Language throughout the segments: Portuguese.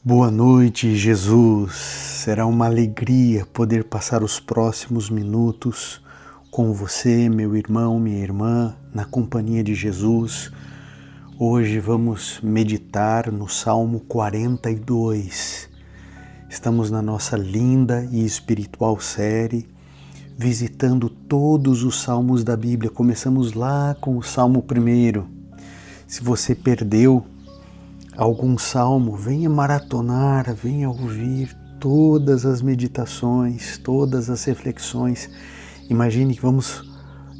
Boa noite, Jesus. Será uma alegria poder passar os próximos minutos com você, meu irmão, minha irmã, na companhia de Jesus. Hoje vamos meditar no Salmo 42. Estamos na nossa linda e espiritual série, visitando todos os salmos da Bíblia. Começamos lá com o Salmo 1. Se você perdeu algum salmo, venha maratonar, venha ouvir todas as meditações, todas as reflexões. Imagine que vamos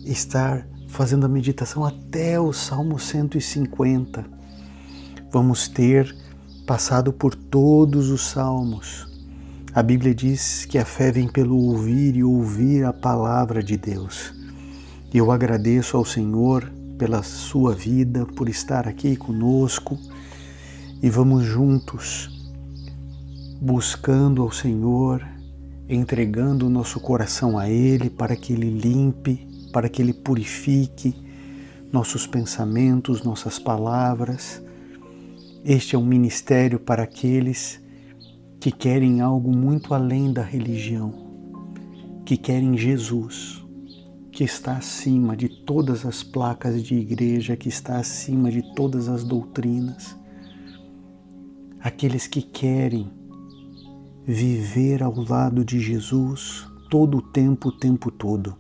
estar fazendo a meditação até o Salmo 150. Vamos ter passado por todos os salmos. A Bíblia diz que a fé vem pelo ouvir e ouvir a palavra de Deus. E eu agradeço ao Senhor pela sua vida, por estar aqui conosco. E vamos juntos, buscando ao Senhor, entregando o nosso coração a Ele para que Ele limpe, para que Ele purifique nossos pensamentos, nossas palavras. Este é um ministério para aqueles que querem algo muito além da religião, que querem Jesus, que está acima de todas as placas de igreja, que está acima de todas as doutrinas. Aqueles que querem viver ao lado de Jesus todo o tempo todo.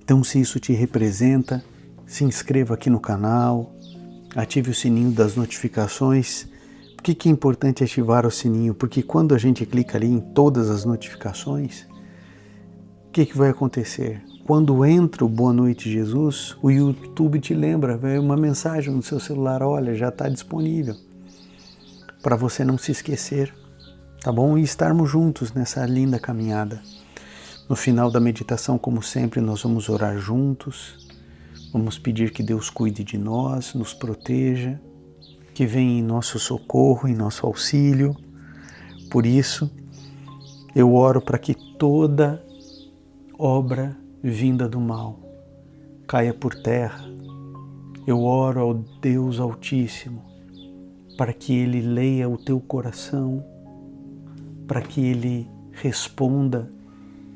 Então, se isso te representa, se inscreva aqui no canal, ative o sininho das notificações. Por que é importante ativar o sininho? Porque quando a gente clica ali em todas as notificações, o que vai acontecer? Quando entra o Boa Noite Jesus, o YouTube te lembra, vem uma mensagem no seu celular, olha, já está disponível, para você não se esquecer, tá bom? E estarmos juntos nessa linda caminhada. No final da meditação, como sempre, nós vamos orar juntos, vamos pedir que Deus cuide de nós, nos proteja, que venha em nosso socorro, em nosso auxílio. Por isso, eu oro para que toda obra vinda do mal caia por terra. Eu oro ao Deus Altíssimo para que Ele leia o teu coração, para que Ele responda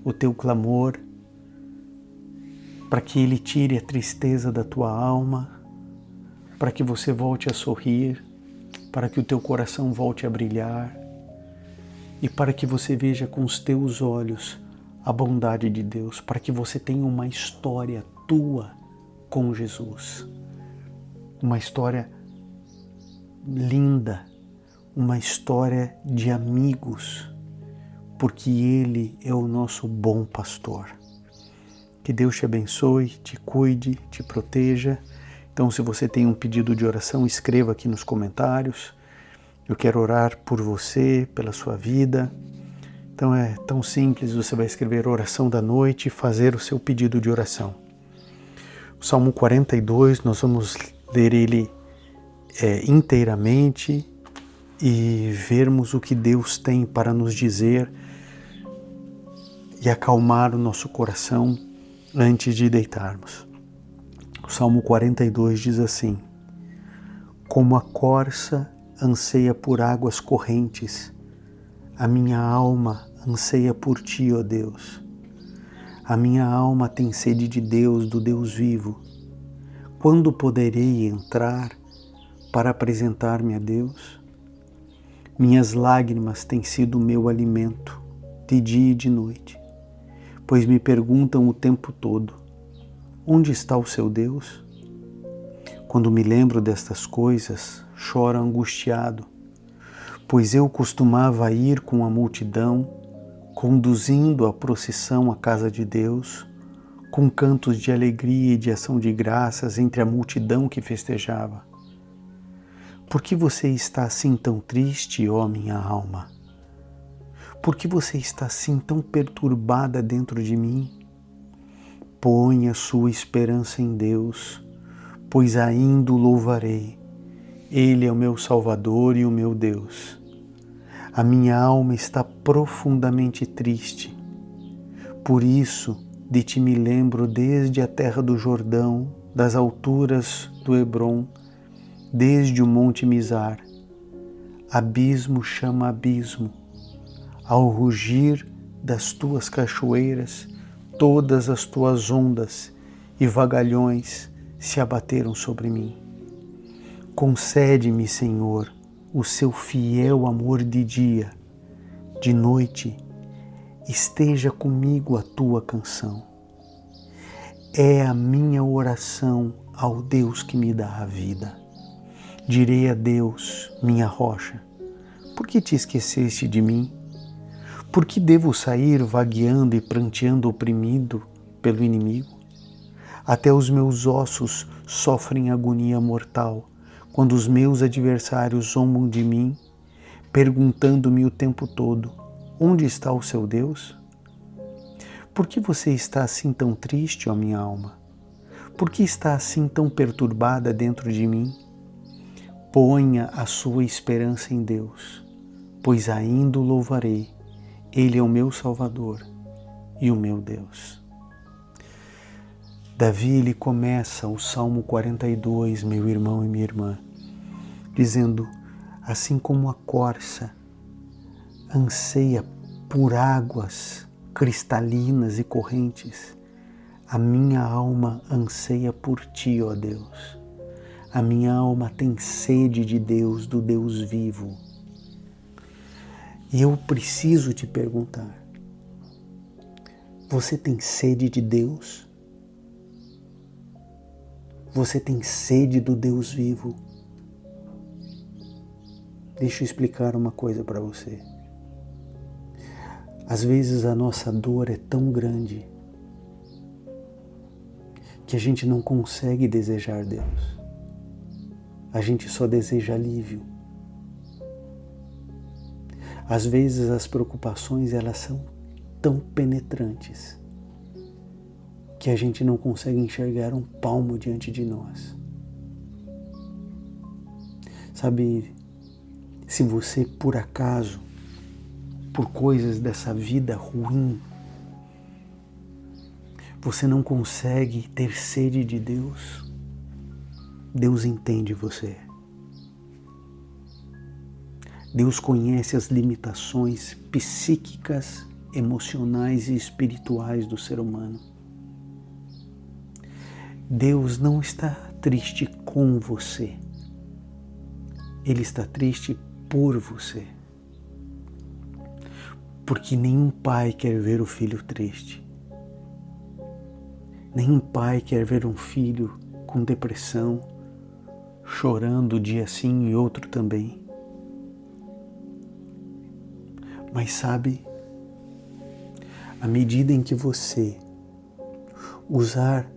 o teu clamor, para que Ele tire a tristeza da tua alma, para que você volte a sorrir, para que o teu coração volte a brilhar e para que você veja com os teus olhos a bondade de Deus, para que você tenha uma história tua com Jesus, uma história linda, uma história de amigos, porque Ele é o nosso bom pastor. Que Deus te abençoe, te cuide, te proteja. Então, se você tem um pedido de oração, escreva aqui nos comentários. Eu quero orar por você, pela sua vida. Então é tão simples, você vai escrever oração da noite e fazer o seu pedido de oração. O Salmo 42, nós vamos ler ele inteiramente e vermos o que Deus tem para nos dizer e acalmar o nosso coração antes de deitarmos. O Salmo 42 diz assim: como a corça anseia por águas correntes, a minha alma anseia por ti, ó Deus. A minha alma tem sede de Deus, do Deus vivo. Quando poderei entrar para apresentar-me a Deus? Minhas lágrimas têm sido meu alimento, de dia e de noite, pois me perguntam o tempo todo: onde está o seu Deus? Quando me lembro destas coisas, choro angustiado, pois eu costumava ir com a multidão, conduzindo a procissão à casa de Deus, com cantos de alegria e de ação de graças entre a multidão que festejava. Por que você está assim tão triste, ó minha alma? Por que você está assim tão perturbada dentro de mim? Ponha sua esperança em Deus, pois ainda o louvarei. Ele é o meu Salvador e o meu Deus. A minha alma está profundamente triste. Por isso, de ti me lembro desde a terra do Jordão, das alturas do Hebrom, desde o monte Mizar. abismo chama abismo, ao rugir das tuas cachoeiras, todas as tuas ondas e vagalhões se abateram sobre mim. Concede-me, Senhor, o seu fiel amor de noite, esteja comigo a tua canção. É a minha oração ao Deus que me dá a vida. Direi a Deus, minha rocha, por que te esqueceste de mim? Por que devo sair vagueando e pranteando oprimido pelo inimigo? Até os meus ossos sofrem agonia mortal, quando os meus adversários zombam de mim, perguntando-me o tempo todo, onde está o seu Deus? Por que você está assim tão triste, ó minha alma? Por que está assim tão perturbada dentro de mim? Ponha a sua esperança em Deus, pois ainda o louvarei. Ele é o meu Salvador e o meu Deus. Davi, ele começa o Salmo 42, meu irmão e minha irmã, dizendo, assim como a corça anseia por águas cristalinas e correntes, a minha alma anseia por ti, ó Deus. A minha alma tem sede de Deus, do Deus vivo. E eu preciso te perguntar, você tem sede de Deus? Você tem sede do Deus vivo? Deixa eu explicar uma coisa para você. Às vezes a nossa dor é tão grande que a gente não consegue desejar Deus. A gente só deseja alívio. Às vezes as preocupações, elas são tão penetrantes que a gente não consegue enxergar um palmo diante de nós. Sabe, se você por acaso, por coisas dessa vida ruim, você não consegue ter sede de Deus, Deus entende você. Deus conhece as limitações psíquicas, emocionais e espirituais do ser humano. Deus não está triste com você. Ele está triste por você. Porque nenhum pai quer ver o filho triste. Nenhum pai quer ver um filho com depressão, chorando dia sim e outro também. Mas sabe, à medida em que você usar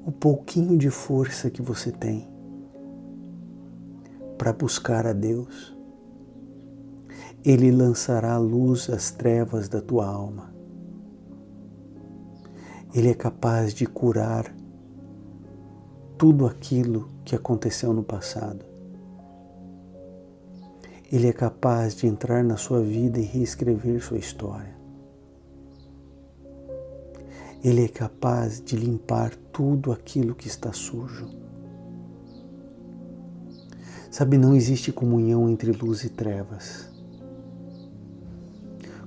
o pouquinho de força que você tem para buscar a Deus, Ele lançará à luz as trevas da tua alma. Ele é capaz de curar tudo aquilo que aconteceu no passado. Ele é capaz de entrar na sua vida e reescrever sua história. Ele é capaz de limpar tudo aquilo que está sujo. Sabe, não existe comunhão entre luz e trevas.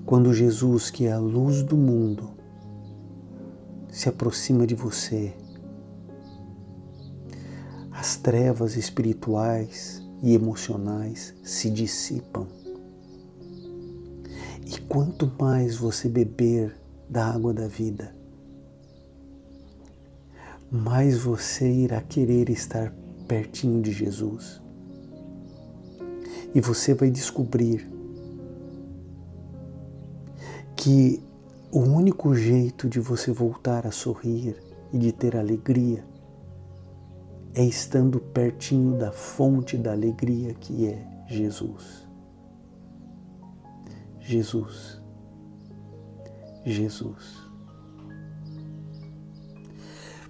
Quando Jesus, que é a luz do mundo, se aproxima de você, as trevas espirituais e emocionais se dissipam. E quanto mais você beber da água da vida, mais você irá querer estar pertinho de Jesus. E você vai descobrir que o único jeito de você voltar a sorrir e de ter alegria é estando pertinho da fonte da alegria que é Jesus. Jesus. Jesus.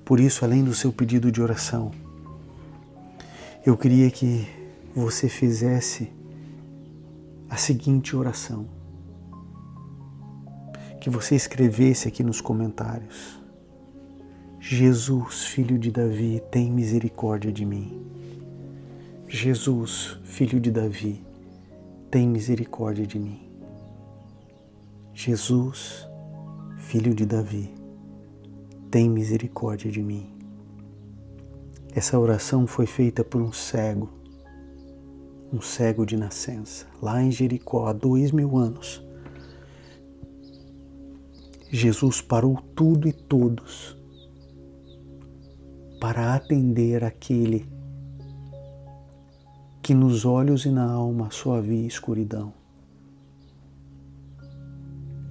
Por isso, além do seu pedido de oração, eu queria que você fizesse a seguinte oração. Que você escrevesse aqui nos comentários: Jesus, filho de Davi, tem misericórdia de mim. Jesus, filho de Davi, tem misericórdia de mim. Jesus, filho de Davi, tem misericórdia de mim. Essa oração foi feita por um cego de nascença, lá em Jericó, há 2000 anos. Jesus parou tudo e todos para atender aquele que nos olhos e na alma só havia escuridão.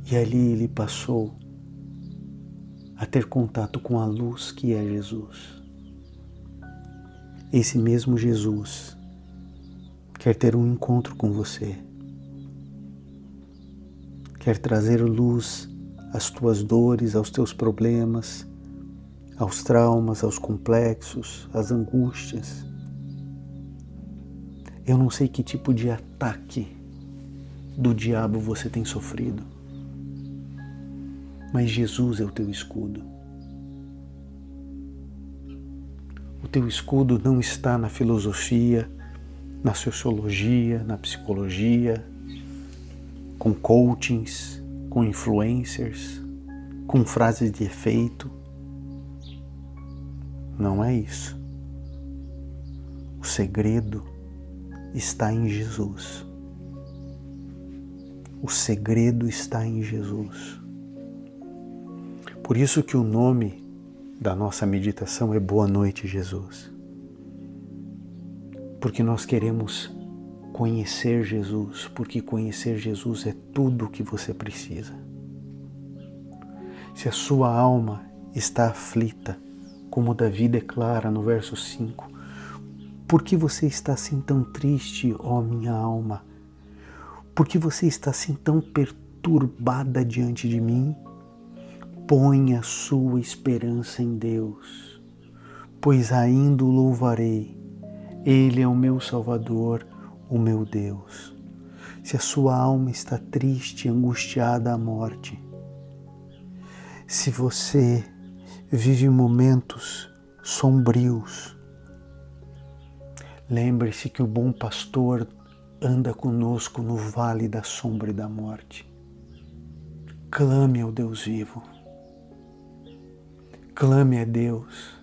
E ali ele passou a ter contato com a luz que é Jesus. Esse mesmo Jesus quer ter um encontro com você. Quer trazer luz às tuas dores, aos teus problemas, aos traumas, aos complexos, às angústias. Eu não sei que tipo de ataque do diabo você tem sofrido, mas Jesus é o teu escudo. O teu escudo não está na filosofia, na sociologia, na psicologia, com coachings, com influencers, com frases de efeito. Não é isso. O segredo está em Jesus. O segredo está em Jesus. Por isso que o nome da nossa meditação é Boa Noite, Jesus. Porque nós queremos conhecer Jesus, porque conhecer Jesus é tudo o que você precisa. Se a sua alma está aflita, como Davi declara no verso 5, por que você está assim tão triste, ó minha alma? Por que você está assim tão perturbada diante de mim? Põe a sua esperança em Deus, pois ainda o louvarei. Ele é o meu Salvador, o meu Deus. Se a sua alma está triste, angustiada à morte, se você vive momentos sombrios, lembre-se que o bom pastor anda conosco no vale da sombra e da morte. Clame ao Deus vivo. Clame a Deus.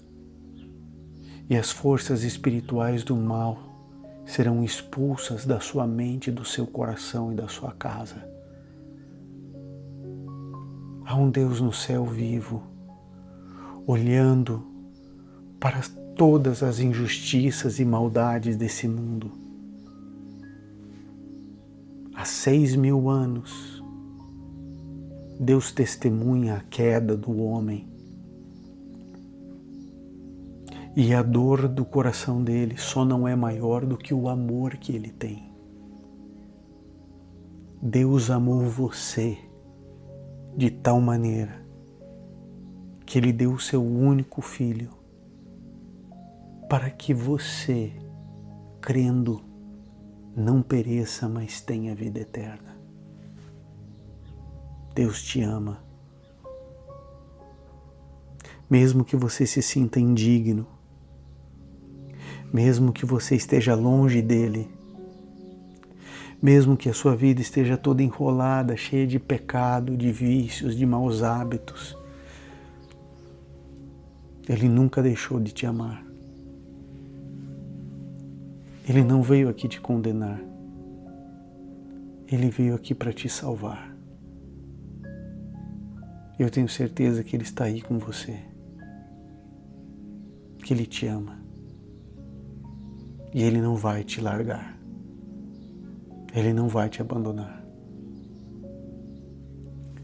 E as forças espirituais do mal serão expulsas da sua mente, do seu coração e da sua casa. Há um Deus no céu vivo, olhando para todas as injustiças e maldades desse mundo. Há 6.000 anos, Deus testemunha a queda do homem. E a dor do coração dele só não é maior do que o amor que ele tem. Deus amou você de tal maneira que ele deu o seu único filho para que você, crendo, não pereça, mas tenha vida eterna. Deus te ama. Mesmo que você se sinta indigno, mesmo que você esteja longe dele, mesmo que a sua vida esteja toda enrolada, cheia de pecado, de vícios, de maus hábitos, ele nunca deixou de te amar. Ele não veio aqui te condenar. Ele veio aqui para te salvar. Eu tenho certeza que ele está aí com você, que ele te ama. E ele não vai te largar. Ele não vai te abandonar.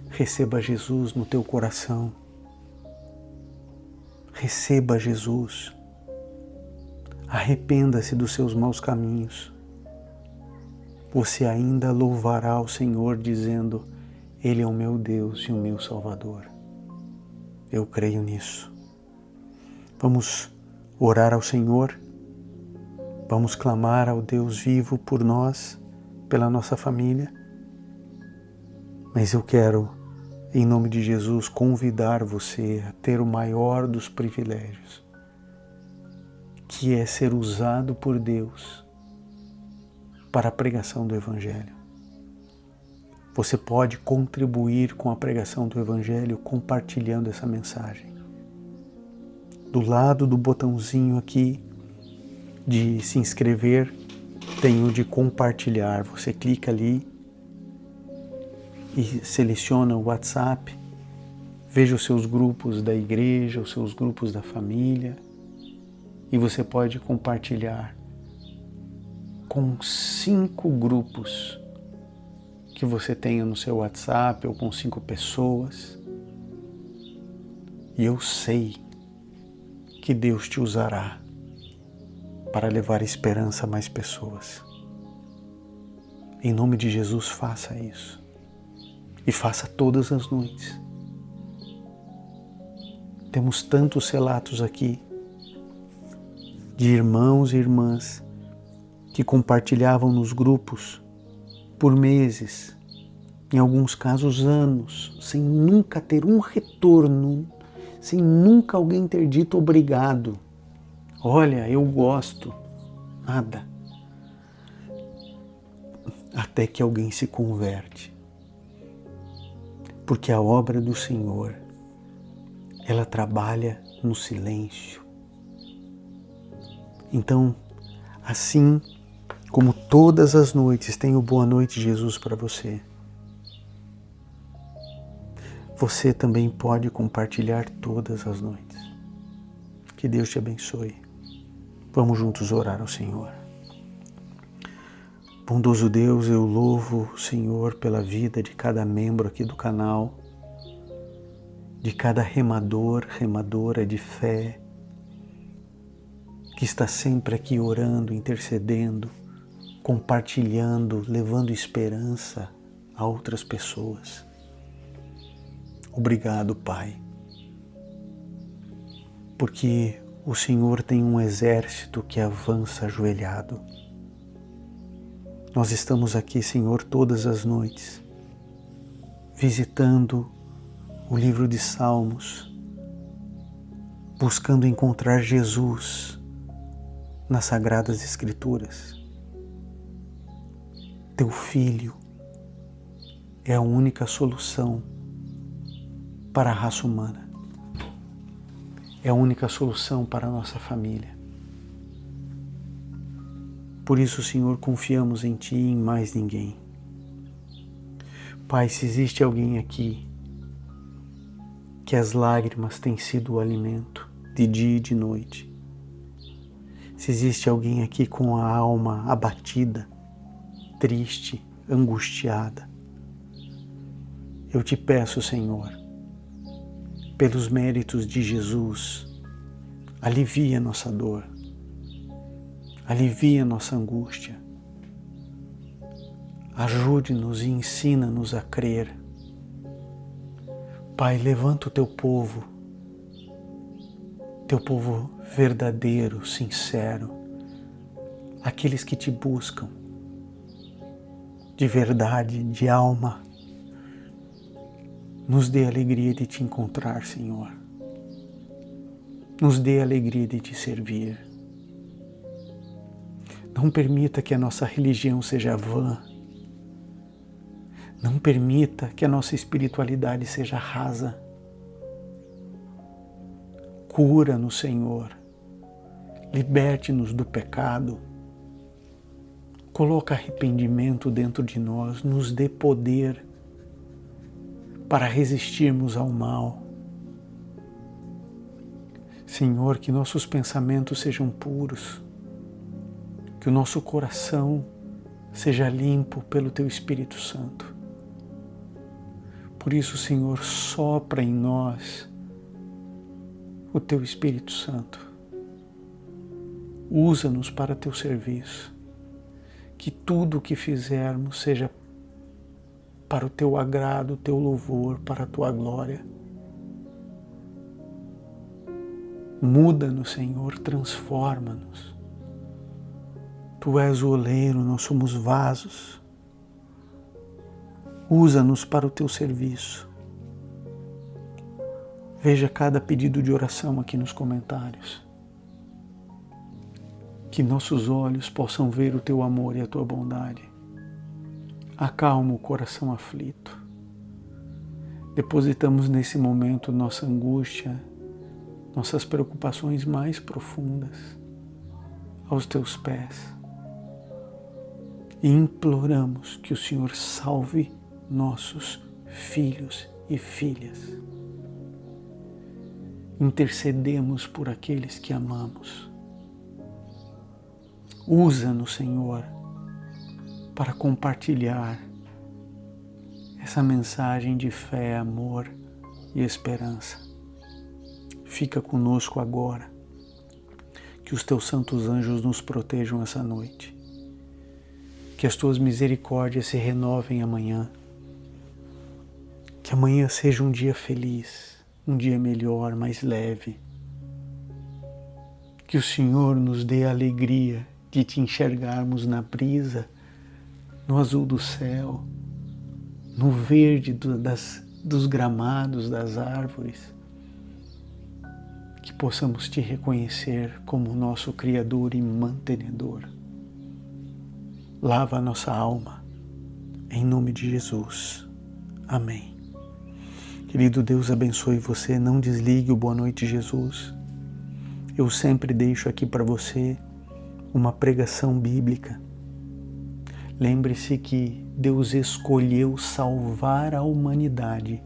Receba Jesus no teu coração. Receba Jesus. Arrependa-se dos seus maus caminhos. Você ainda louvará o Senhor dizendo: Ele é o meu Deus e o meu Salvador. Eu creio nisso. Vamos orar ao Senhor. Vamos clamar ao Deus vivo por nós, pela nossa família. Mas eu quero, em nome de Jesus, convidar você a ter o maior dos privilégios, que é ser usado por Deus para a pregação do Evangelho. Você pode contribuir com a pregação do Evangelho compartilhando essa mensagem. Do lado do botãozinho aqui de se inscrever, tem o de compartilhar. Você clica ali e seleciona o WhatsApp, veja os seus grupos da igreja, os seus grupos da família, e você pode compartilhar com 5 grupos que você tenha no seu WhatsApp ou com 5 pessoas. E eu sei que Deus te usará para levar esperança a mais pessoas. Em nome de Jesus, faça isso. E faça todas as noites. Temos tantos relatos aqui de irmãos e irmãs que compartilhavam nos grupos por meses, em alguns casos anos, sem nunca ter um retorno, sem nunca alguém ter dito obrigado. Olha, eu gosto. Nada. Até que alguém se converte. Porque a obra do Senhor, ela trabalha no silêncio. Então, assim como todas as noites tem o Boa Noite Jesus para você, você também pode compartilhar todas as noites. Que Deus te abençoe. Vamos juntos orar ao Senhor. Bondoso Deus, eu louvo o Senhor pela vida de cada membro aqui do canal, de cada remador, remadora de fé, que está sempre aqui orando, intercedendo, compartilhando, levando esperança a outras pessoas. Obrigado, Pai, porque o Senhor tem um exército que avança ajoelhado. Nós estamos aqui, Senhor, todas as noites, visitando o livro de Salmos, buscando encontrar Jesus nas Sagradas Escrituras. Teu Filho é a única solução para a raça humana. É a única solução para a nossa família. Por isso, Senhor, confiamos em Ti e em mais ninguém. Pai, se existe alguém aqui que as lágrimas têm sido o alimento de dia e de noite, se existe alguém aqui com a alma abatida, triste, angustiada, eu te peço, Senhor, pelos méritos de Jesus, alivia nossa dor, alivia nossa angústia, ajude-nos e ensina-nos a crer. Pai, levanta o teu povo verdadeiro, sincero, aqueles que te buscam de verdade, de alma. Nos dê a alegria de te encontrar, Senhor. Nos dê a alegria de te servir. Não permita que a nossa religião seja vã. Não permita que a nossa espiritualidade seja rasa. Cura-nos, Senhor. Liberte-nos do pecado. Coloca arrependimento dentro de nós. Nos dê poder para resistirmos ao mal. Senhor, que nossos pensamentos sejam puros, que o nosso coração seja limpo pelo Teu Espírito Santo. Por isso, Senhor, sopra em nós o Teu Espírito Santo. Usa-nos para Teu serviço. Que tudo o que fizermos seja para o Teu agrado, o Teu louvor, para a Tua glória. Muda-nos, Senhor, transforma-nos. Tu és o oleiro, nós somos vasos. Usa-nos para o Teu serviço. Veja cada pedido de oração aqui nos comentários. que nossos olhos possam ver o Teu amor e a Tua bondade. Acalma o coração aflito. Depositamos nesse momento nossa angústia, nossas preocupações mais profundas aos Teus pés e imploramos que o Senhor salve nossos filhos e filhas. Intercedemos por aqueles que amamos. Usa-nos, Senhor, para compartilhar essa mensagem de fé, amor e esperança. Fica conosco agora. Que os Teus santos anjos nos protejam essa noite. Que as Tuas misericórdias se renovem amanhã. Que amanhã seja um dia feliz, um dia melhor, mais leve. Que o Senhor nos dê a alegria de Te enxergarmos na brisa, no azul do céu, no verde dos gramados, das árvores. Que possamos Te reconhecer como nosso Criador e mantenedor. Lava a nossa alma, em nome de Jesus. Amém. Querido Deus, abençoe você, não desligue o Boa Noite Jesus. Eu sempre deixo aqui para você uma pregação bíblica. Lembre-se que Deus escolheu salvar a humanidade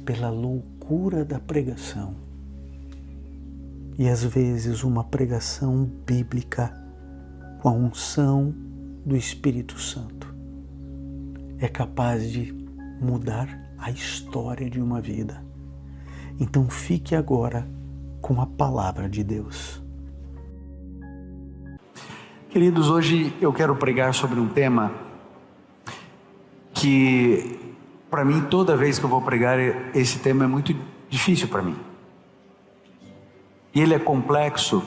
pela loucura da pregação. E às vezes uma pregação bíblica com a unção do Espírito Santo é capaz de mudar a história de uma vida. Então fique agora com a palavra de Deus. Queridos, hoje eu quero pregar sobre um tema que, para mim, toda vez que eu vou pregar, esse tema é muito difícil para mim. E ele é complexo,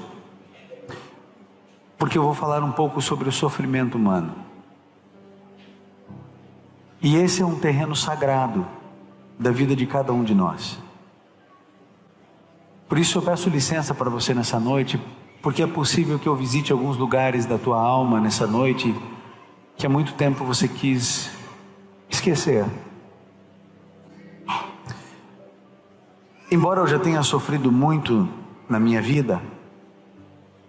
porque eu vou falar um pouco sobre o sofrimento humano. E esse é um terreno sagrado da vida de cada um de nós. Por isso eu peço licença para você nessa noite, porque é possível que eu visite alguns lugares da tua alma nessa noite que há muito tempo você quis esquecer. Embora eu já tenha sofrido muito na minha vida,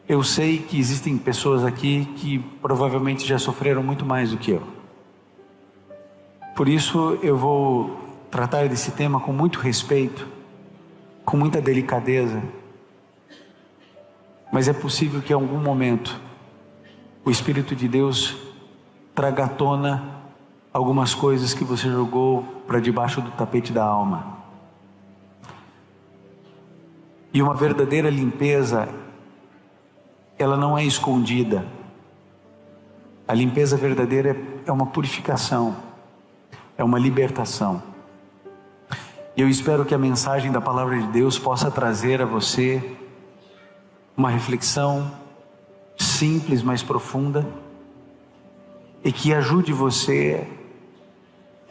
eu sei que existem pessoas aqui que provavelmente já sofreram muito mais do que eu. Por isso eu vou tratar desse tema com muito respeito, com muita delicadeza. Mas é possível que em algum momento o Espírito de Deus traga à tona algumas coisas que você jogou para debaixo do tapete da alma. E uma verdadeira limpeza, ela não é escondida. A limpeza verdadeira é uma purificação, é uma libertação. E eu espero que a mensagem da palavra de Deus possa trazer a você uma reflexão simples, mas profunda, e que ajude você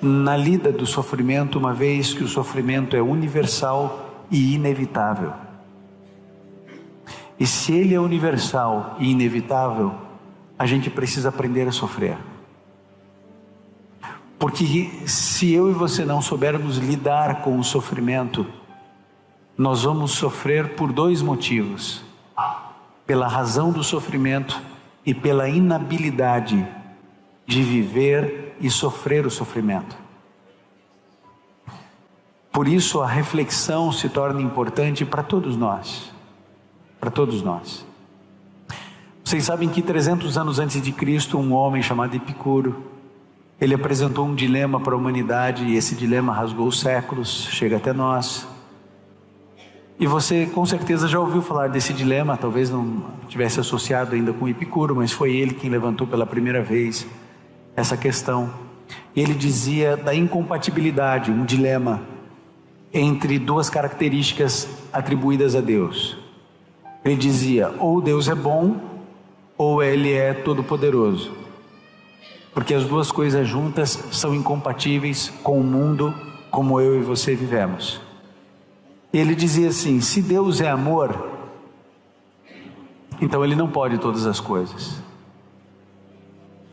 na lida do sofrimento, uma vez que o sofrimento é universal e inevitável. E se ele é universal e inevitável, a gente precisa aprender a sofrer. Porque se eu e você não soubermos lidar com o sofrimento, nós vamos sofrer por dois motivos: pela razão do sofrimento e pela inabilidade de viver e sofrer o sofrimento. Por isso a reflexão se torna importante para todos nós. Para todos nós. Vocês sabem que 300 anos antes de Cristo, um homem chamado Epicuro, ele apresentou um dilema para a humanidade, e esse dilema rasgou os séculos, chega até nós. E você com certeza já ouviu falar desse dilema, talvez não tivesse associado ainda com Epicuro, mas foi ele quem levantou pela primeira vez essa questão. Ele dizia da incompatibilidade, um dilema entre duas características atribuídas a Deus. Ele dizia: ou Deus é bom, ou Ele é todo-poderoso, porque as duas coisas juntas são incompatíveis com o mundo como eu e você vivemos. Ele dizia assim: se Deus é amor, então Ele não pode todas as coisas.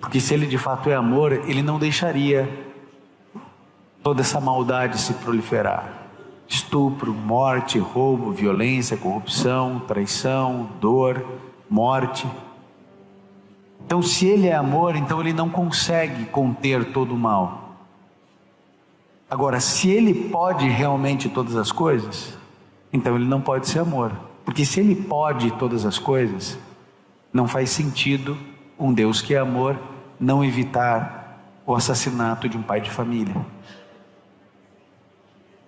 Porque se Ele de fato é amor, Ele não deixaria toda essa maldade se proliferar. Estupro, morte, roubo, violência, corrupção, traição, dor, morte. Então, se Ele é amor, então Ele não consegue conter todo o mal. Agora, se Ele pode realmente todas as coisas, então Ele não pode ser amor. Porque se Ele pode todas as coisas, não faz sentido um Deus que é amor não evitar o assassinato de um pai de família.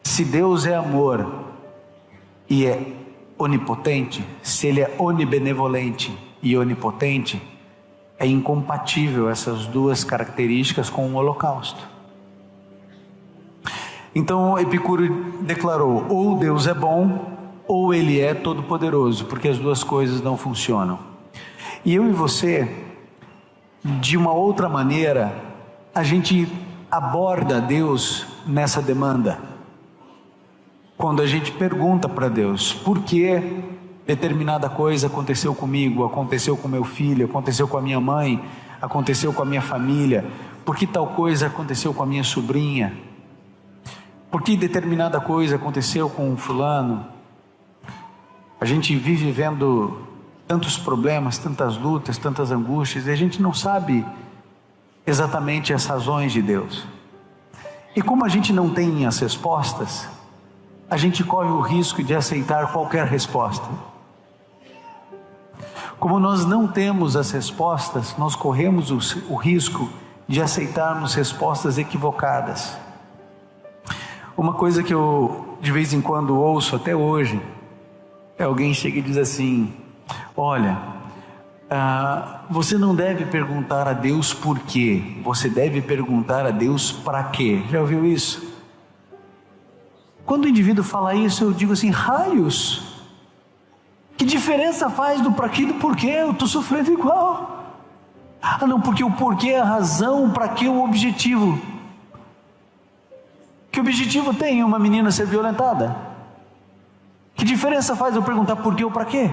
Se Deus é amor e é onipotente, se Ele é onibenevolente e onipotente, é incompatível essas duas características com o holocausto. Então Epicuro declarou: ou Deus é bom, ou Ele é todo-poderoso, porque as duas coisas não funcionam. E eu e você, de uma outra maneira, a gente aborda Deus nessa demanda. Quando a gente pergunta para Deus: por que determinada coisa aconteceu comigo, aconteceu com meu filho, aconteceu com a minha mãe, aconteceu com a minha família? Por que tal coisa aconteceu com a minha sobrinha? Por que determinada coisa aconteceu com fulano? A gente vive vendo tantos problemas, tantas lutas, tantas angústias, e a gente não sabe exatamente as razões de Deus. E como a gente não tem as respostas, a gente corre o risco de aceitar qualquer resposta. Como nós não temos as respostas, nós corremos o risco de aceitarmos respostas equivocadas. Uma coisa que eu de vez em quando ouço até hoje, é alguém chega e diz assim: olha, você não deve perguntar a Deus por quê, você deve perguntar a Deus para quê. Já ouviu isso? Quando o indivíduo fala isso, eu digo assim: raios, que diferença faz do para quê e do porquê? Eu estou sofrendo igual. Ah não, porque o porquê é a razão, o para quê é o objetivo. Que objetivo tem uma menina ser violentada? Que diferença faz eu perguntar por quê ou para quê?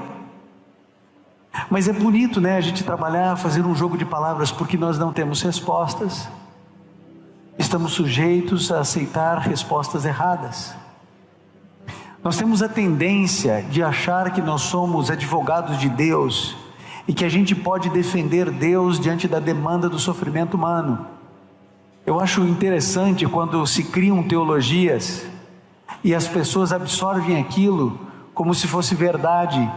Mas é bonito, né, a gente trabalhar, fazer um jogo de palavras, porque nós não temos respostas. Estamos sujeitos a aceitar respostas erradas. Nós temos a tendência de achar que nós somos advogados de Deus e que a gente pode defender Deus diante da demanda do sofrimento humano. Eu acho interessante quando se criam teologias e as pessoas absorvem aquilo como se fosse verdade,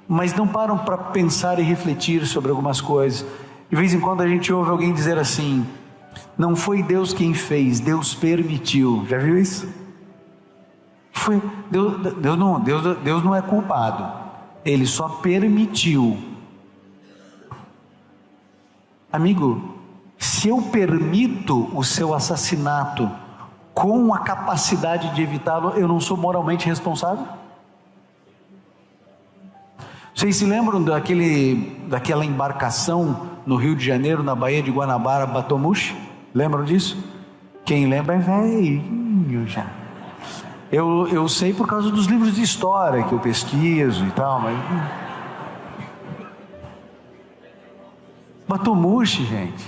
mas não param para pensar e refletir sobre algumas coisas. De vez em quando a gente ouve alguém dizer assim: não foi Deus quem fez, Deus permitiu. Já viu isso? Deus não é culpado, Ele só permitiu. Amigo, se eu permito o seu assassinato com a capacidade de evitá-lo, eu não sou moralmente responsável? Vocês se lembram daquela embarcação no Rio de Janeiro, na Baía de Guanabara, Batomushi? Lembram disso? Quem lembra é velho já. Eu sei por causa dos livros de história que eu pesquiso e tal, mas... Batomushi, gente,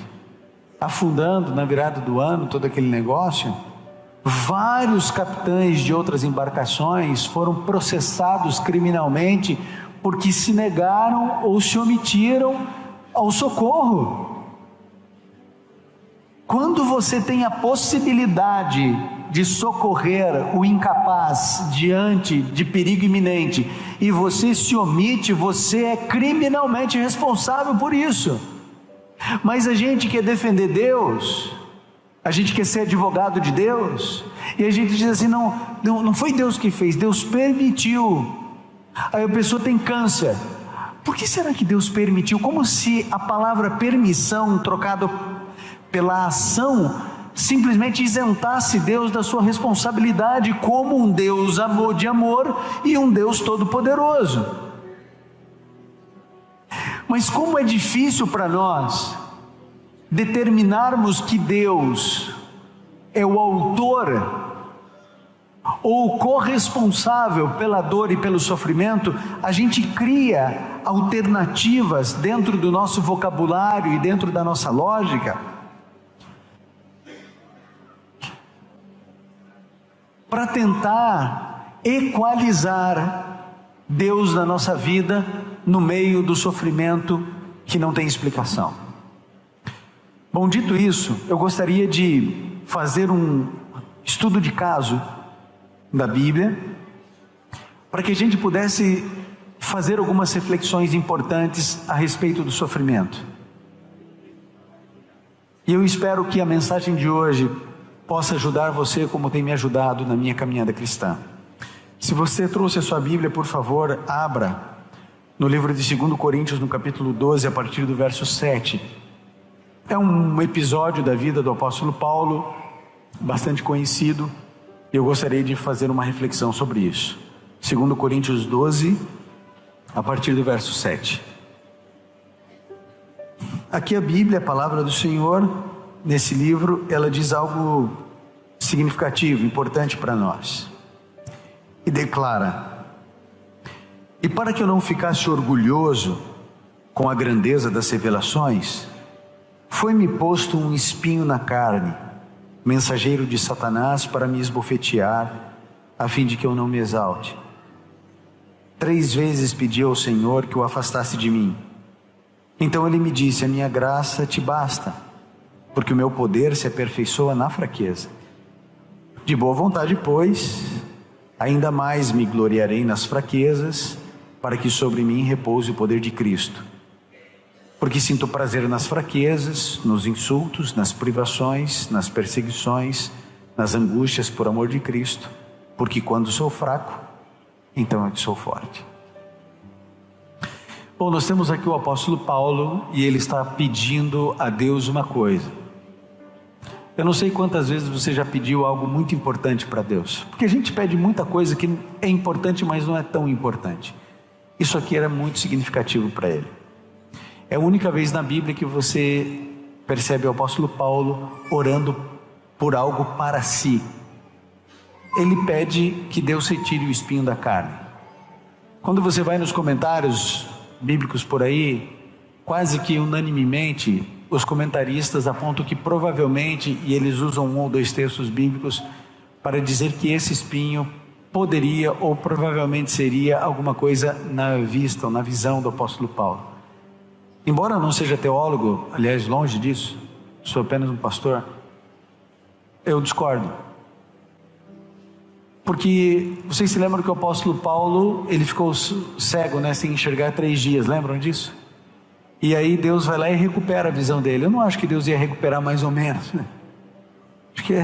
afundando na virada do ano, todo aquele negócio. Vários capitães de outras embarcações foram processados criminalmente porque se negaram ou se omitiram ao socorro. Quando você tem a possibilidade de socorrer o incapaz diante de perigo iminente e você se omite, você é criminalmente responsável por isso. Mas a gente quer defender Deus, a gente quer ser advogado de Deus, e a gente diz assim: não foi Deus que fez, Deus permitiu. Aí a pessoa tem câncer. Por que será que Deus permitiu? Como se a palavra permissão, trocada pela ação, simplesmente isentasse Deus da sua responsabilidade como um Deus de amor e um Deus todo-poderoso. Mas como é difícil para nós determinarmos que Deus é o autor ou corresponsável pela dor e pelo sofrimento, a gente cria alternativas dentro do nosso vocabulário e dentro da nossa lógica para tentar equalizar Deus na nossa vida no meio do sofrimento que não tem explicação. Bom, dito isso, eu gostaria de fazer um estudo de caso da Bíblia para que a gente pudesse fazer algumas reflexões importantes a respeito do sofrimento. E eu espero que a mensagem de hoje possa ajudar você como tem me ajudado na minha caminhada cristã. Se você trouxe a sua Bíblia, por favor, abra no livro de 2 Coríntios, no capítulo 12, a partir do verso 7. É um episódio da vida do apóstolo Paulo, bastante conhecido, e eu gostaria de fazer uma reflexão sobre isso. 2 Coríntios 12, a partir do verso 7. Aqui a Bíblia, a palavra do Senhor, nesse livro, ela diz algo significativo, importante para nós. E declara: e para que eu não ficasse orgulhoso com a grandeza das revelações, foi-me posto um espinho na carne, mensageiro de Satanás para me esbofetear, a fim de que eu não me exalte. 3 vezes pedi ao Senhor que o afastasse de mim. Então ele me disse: a minha graça te basta, porque o meu poder se aperfeiçoa na fraqueza. De boa vontade, pois, ainda mais me gloriarei nas fraquezas, para que sobre mim repouse o poder de Cristo. Porque sinto prazer nas fraquezas, nos insultos, nas privações, nas perseguições, nas angústias por amor de Cristo, porque quando sou fraco, então é que sou forte. Bom, nós temos aqui o apóstolo Paulo e ele está pedindo a Deus uma coisa. Eu não sei quantas vezes você já pediu algo muito importante para Deus, porque a gente pede muita coisa que é importante, mas não é tão importante. Isso aqui era muito significativo para ele. É a única vez na Bíblia que você percebe o apóstolo Paulo orando por algo para si. Ele pede que Deus retire o espinho da carne. Quando você vai nos comentários bíblicos por aí, quase que unanimemente, os comentaristas apontam que provavelmente, e eles usam 1 ou 2 textos bíblicos para dizer que esse espinho poderia ou provavelmente seria alguma coisa na vista ou na visão do apóstolo Paulo. Embora eu não seja teólogo, aliás, longe disso, sou apenas um pastor, eu discordo. Porque vocês se lembram que o apóstolo Paulo, ele ficou cego, sem enxergar 3 dias, lembram disso? E aí Deus vai lá e recupera a visão dele. Eu não acho que Deus ia recuperar mais ou menos, acho que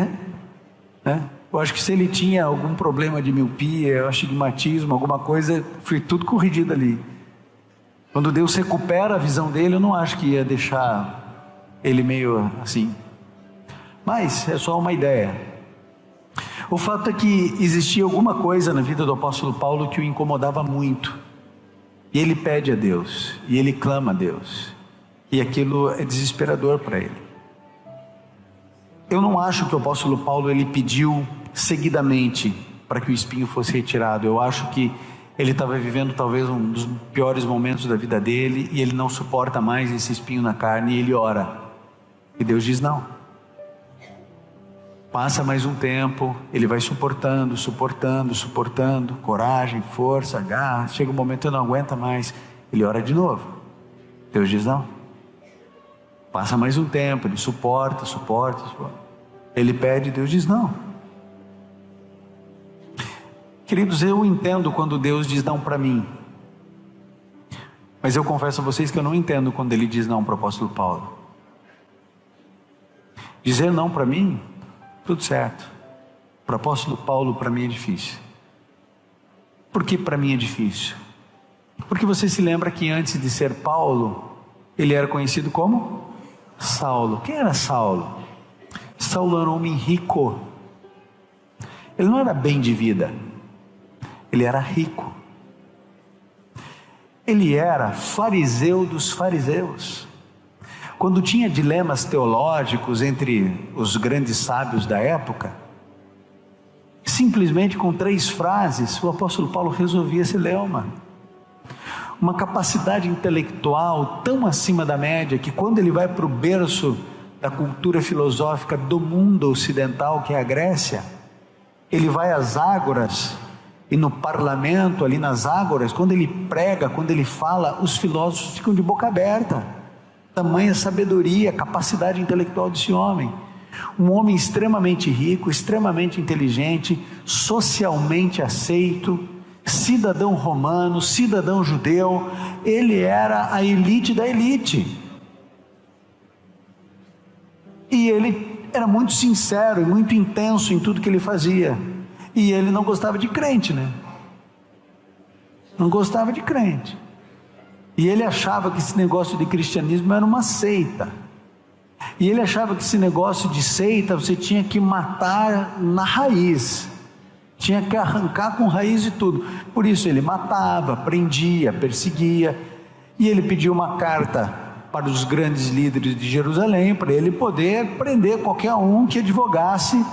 eu acho que se ele tinha algum problema de miopia, astigmatismo, alguma coisa, foi tudo corrigido ali. Quando Deus recupera a visão dele, eu não acho que ia deixar ele meio assim. Mas é só uma ideia. O fato é que existia alguma coisa na vida do apóstolo Paulo que o incomodava muito. E ele pede a Deus, e ele clama a Deus. E aquilo é desesperador para ele. Eu não acho que o apóstolo Paulo ele pediu seguidamente para que o espinho fosse retirado. Eu acho que ele estava vivendo talvez um dos piores momentos da vida dele, e ele não suporta mais esse espinho na carne, e ele ora. E Deus diz não. Passa mais um tempo, ele vai suportando, coragem, força, garra. Chega um momento que ele não aguenta mais, ele ora de novo. Deus diz não. Passa mais um tempo, ele suporta. Ele pede, Deus diz não. Queridos, eu entendo quando Deus diz não para mim, mas eu confesso a vocês que eu não entendo quando Ele diz não para o apóstolo Paulo. Dizer não para mim, tudo certo. Para o apóstolo Paulo, para mim é difícil. Por que para mim é difícil? Porque você se lembra que antes de ser Paulo, ele era conhecido como Saulo. Quem era Saulo? Saulo era um homem rico. Ele não era bem de vida, ele era rico. Ele era fariseu dos fariseus. Quando tinha dilemas teológicos entre os grandes sábios da época, simplesmente com 3 frases, o apóstolo Paulo resolvia esse dilema. uma capacidade intelectual tão acima da média, que quando ele vai para o berço da cultura filosófica do mundo ocidental, que é a Grécia, ele vai às ágoras, e no parlamento, ali nas ágoras, quando ele prega, quando ele fala, os filósofos ficam de boca aberta. Tamanha sabedoria, capacidade intelectual desse homem. Um homem extremamente rico, extremamente inteligente, socialmente aceito, cidadão romano, cidadão judeu. Ele era a elite da elite. E ele era muito sincero e muito intenso em tudo que ele fazia. E ele não gostava de crente, né? Não gostava de crente. E ele achava que esse negócio de cristianismo era uma seita. E ele achava que esse negócio de seita você tinha que matar na raiz. Tinha que arrancar com raiz e tudo. Por isso ele matava, prendia, perseguia. E ele pediu uma carta para os grandes líderes de Jerusalém, para ele poder prender qualquer um que advogasse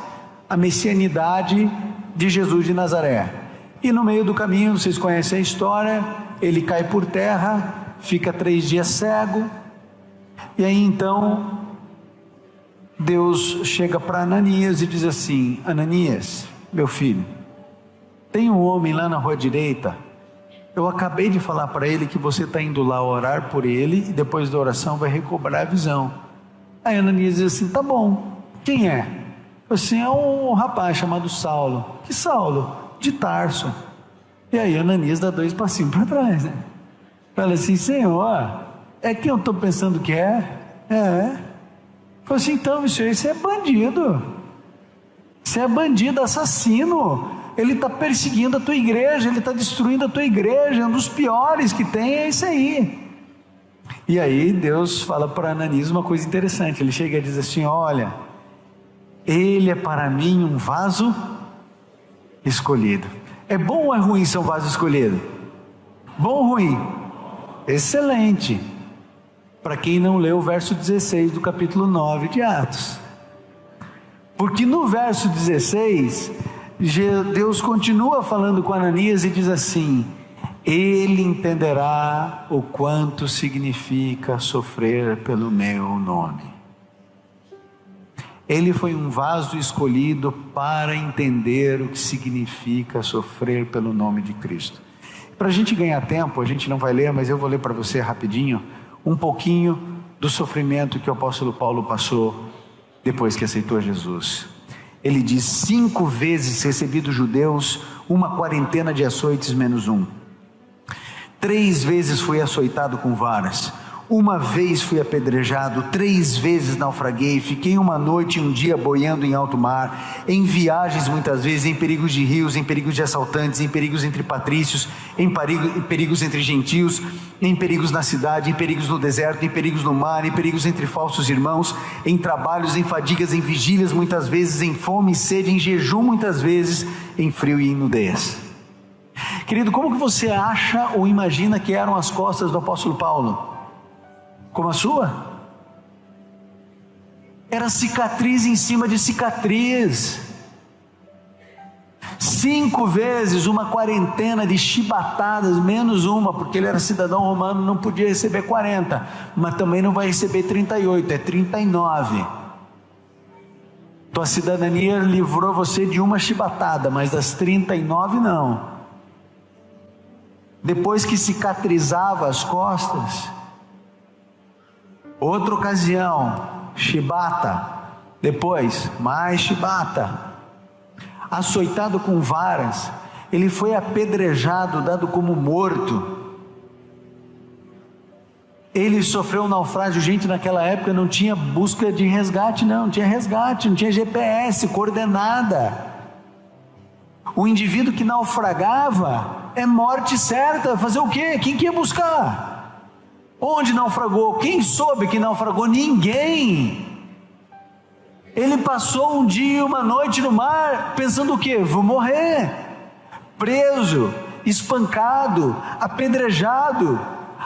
a messianidade de Jesus de Nazaré. E no meio do caminho, vocês conhecem a história, ele cai por terra, fica 3 dias cego, e aí então Deus chega para Ananias e diz assim: Ananias, meu filho, tem um homem lá na rua direita, eu acabei de falar para ele que você está indo lá orar por ele, e depois da oração vai recobrar a visão. Aí Ananias diz assim: tá bom, quem é? Assim, é um rapaz chamado Saulo. Que Saulo? De Tarso. E aí Ananias dá 2 passinhos para trás, né? Fala assim: Senhor, é quem eu estou pensando que é? Fala assim: então, isso é bandido. Isso é bandido, assassino. Ele está perseguindo a tua igreja, ele está destruindo a tua igreja. Um dos piores que tem é isso aí. E aí Deus fala para Ananias uma coisa interessante. Ele chega e diz assim: olha, ele é para mim um vaso escolhido. É bom ou é ruim ser um vaso escolhido? Bom ou ruim? Excelente. Para quem não leu o verso 16 do capítulo 9 de Atos. Porque no verso 16, Deus continua falando com Ananias e diz assim: ele entenderá o quanto significa sofrer pelo meu nome. Ele foi um vaso escolhido para entender o que significa sofrer pelo nome de Cristo. Para a gente ganhar tempo, a gente não vai ler, mas eu vou ler para você rapidinho um pouquinho do sofrimento que o apóstolo Paulo passou depois que aceitou Jesus. Ele diz: 5 vezes recebi dos judeus uma quarentena de açoites menos 1. 3 vezes fui açoitado com varas. 1 vez fui apedrejado, 3 vezes naufraguei, fiquei 1 noite e 1 dia boiando em alto mar, em viagens muitas vezes, em perigos de rios, em perigos de assaltantes, em perigos entre patrícios, em perigos entre gentios, em perigos na cidade, em perigos no deserto, em perigos no mar, em perigos entre falsos irmãos, em trabalhos, em fadigas, em vigílias muitas vezes, em fome e sede, em jejum muitas vezes, em frio e em nudez. Querido, como que você acha ou imagina que eram as costas do apóstolo Paulo? Como a sua? Era cicatriz em cima de cicatriz. 5 vezes uma quarentena de chibatadas, menos 1, porque ele era cidadão romano, não podia receber 40, mas também não vai receber 38, é 39. Tua cidadania livrou você de 1 chibatada, mas das 39 não. Depois que cicatrizava as costas, outra ocasião, chibata, depois mais chibata, açoitado com varas, ele foi apedrejado, dado como morto. Ele sofreu um naufrágio. Gente, naquela época não tinha busca de resgate, não tinha resgate, não tinha GPS, coordenada. O indivíduo que naufragava é morte certa. Fazer o quê? Quem que ia buscar? Onde naufragou? Quem soube que naufragou? Ninguém. Ele passou 1 dia e 1 noite no mar, pensando o quê? Vou morrer. Preso, espancado, apedrejado,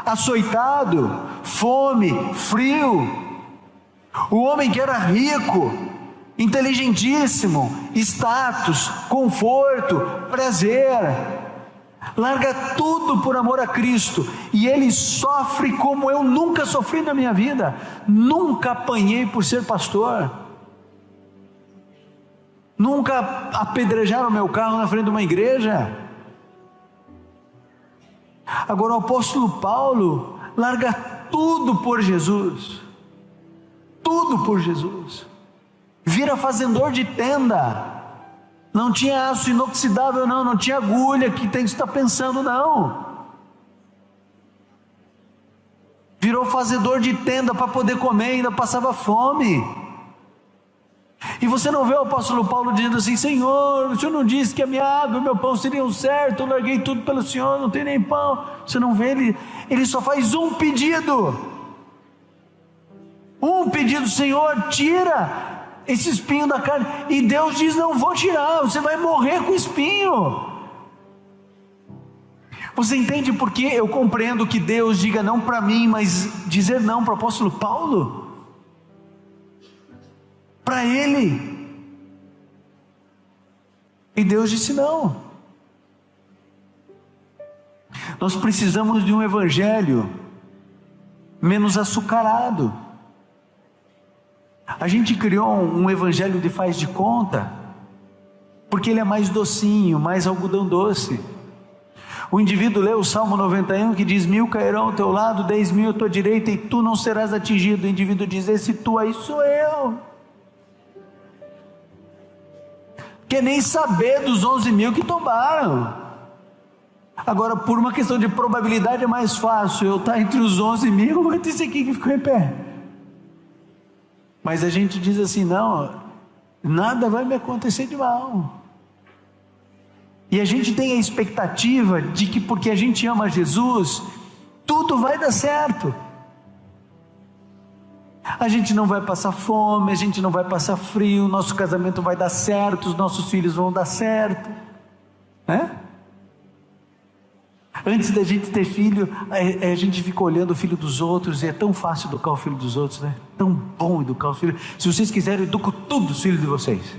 açoitado, fome, frio. O homem que era rico, inteligentíssimo, status, conforto, prazer, larga tudo por amor a Cristo, e ele sofre como eu nunca sofri na minha vida. Nunca apanhei por ser pastor, nunca apedrejaram meu carro na frente de uma igreja. Agora o apóstolo Paulo larga tudo por Jesus, tudo por Jesus, vira fazendor de tenda. Não tinha aço inoxidável, não tinha agulha que tem que estar pensando, não. Virou fazedor de tenda para poder comer, ainda passava fome. E você não vê o apóstolo Paulo dizendo assim: Senhor, o Senhor não disse que a minha água e o meu pão seriam certos, eu larguei tudo pelo Senhor, não tem nem pão. Você não vê ele só faz um pedido, Senhor, tira esse espinho da carne. E Deus diz: não vou tirar, você vai morrer com espinho. Você entende por que eu compreendo que Deus diga não para mim, mas dizer não para o apóstolo Paulo? Para ele. E Deus disse não. Nós precisamos de um evangelho menos açucarado. A gente criou um evangelho de faz de conta, porque ele é mais docinho, mais algodão doce. O indivíduo lê o Salmo 91 que diz: 1000 cairão ao teu lado, 10.000 à tua direita, e tu não serás atingido. O indivíduo diz: esse tu aí sou eu. Quer nem saber dos 11.000 que tombaram. Agora, por uma questão de probabilidade, é mais fácil eu estar entre os 11.000 ou entre esse aqui que ficou em pé. Mas a gente diz assim: não, nada vai me acontecer de mal. E a gente tem a expectativa de que porque a gente ama Jesus, tudo vai dar certo. A gente não vai passar fome, a gente não vai passar frio, nosso casamento vai dar certo, os nossos filhos vão dar certo, né? Antes da gente ter filho, a gente fica olhando o filho dos outros, e é tão fácil educar o filho dos outros, né? Tão bom educar os filhos. Se vocês quiserem, eu educo todos os filhos de vocês.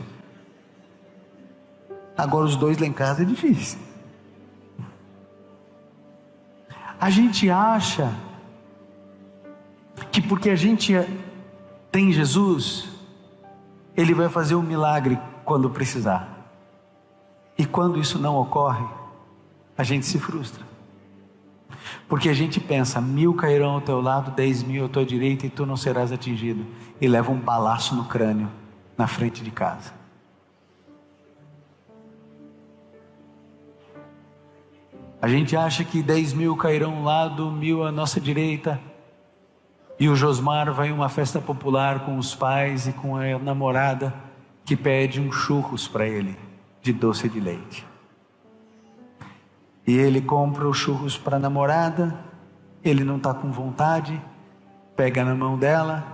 Agora os dois lá em casa é difícil. A gente acha que porque a gente tem Jesus, Ele vai fazer um milagre quando precisar. E quando isso não ocorre, a gente se frustra. Porque a gente pensa: 1000 cairão ao teu lado, 10.000 à tua direita, e tu não serás atingido. E leva um balaço no crânio, na frente de casa. A gente acha que 10.000 cairão ao lado, 1.000 à nossa direita, e o Josmar vai em uma festa popular com os pais e com a namorada, que pede um churros para ele, de doce de leite. E ele compra os churros para a namorada, ele não está com vontade, pega na mão dela,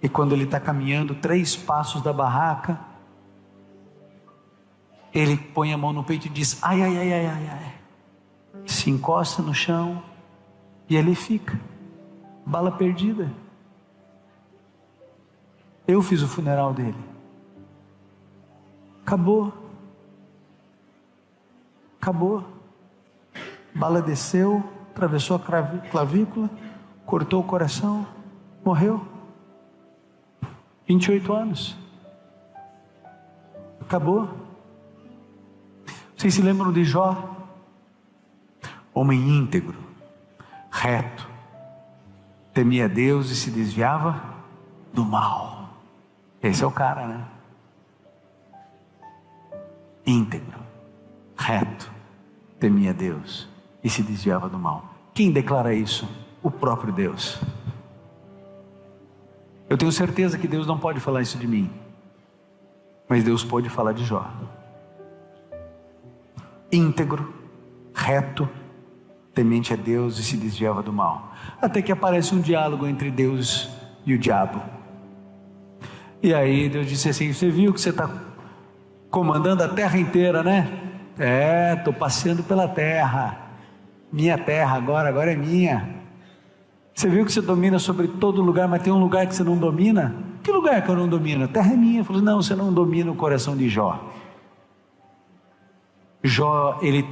e quando ele está caminhando 3 passos da barraca, ele põe a mão no peito e diz: ai, ai, ai, ai, ai, ai. Se encosta no chão, e ele fica, bala perdida. Eu fiz o funeral dele, acabou, bala desceu, atravessou a clavícula, cortou o coração, morreu, 28 anos, acabou. Vocês se lembram de Jó? Homem íntegro, reto, temia Deus e se desviava do mal. Esse é o cara, né? Íntegro, reto, temia Deus e se desviava do mal. Quem declara isso? O próprio Deus. Eu tenho certeza que Deus não pode falar isso de mim, mas Deus pode falar de Jó. Íntegro, reto, temente a Deus e se desviava do mal. Até que aparece um diálogo entre Deus e o diabo. E aí Deus disse assim: você viu que você está comandando a terra inteira, né? Estou passeando pela terra. Minha terra agora é minha. Você viu que você domina sobre todo lugar, mas tem um lugar que você não domina? Que lugar que eu não domino? A terra é minha. Ele falou: não, você não domina o coração de Jó. Jó, ele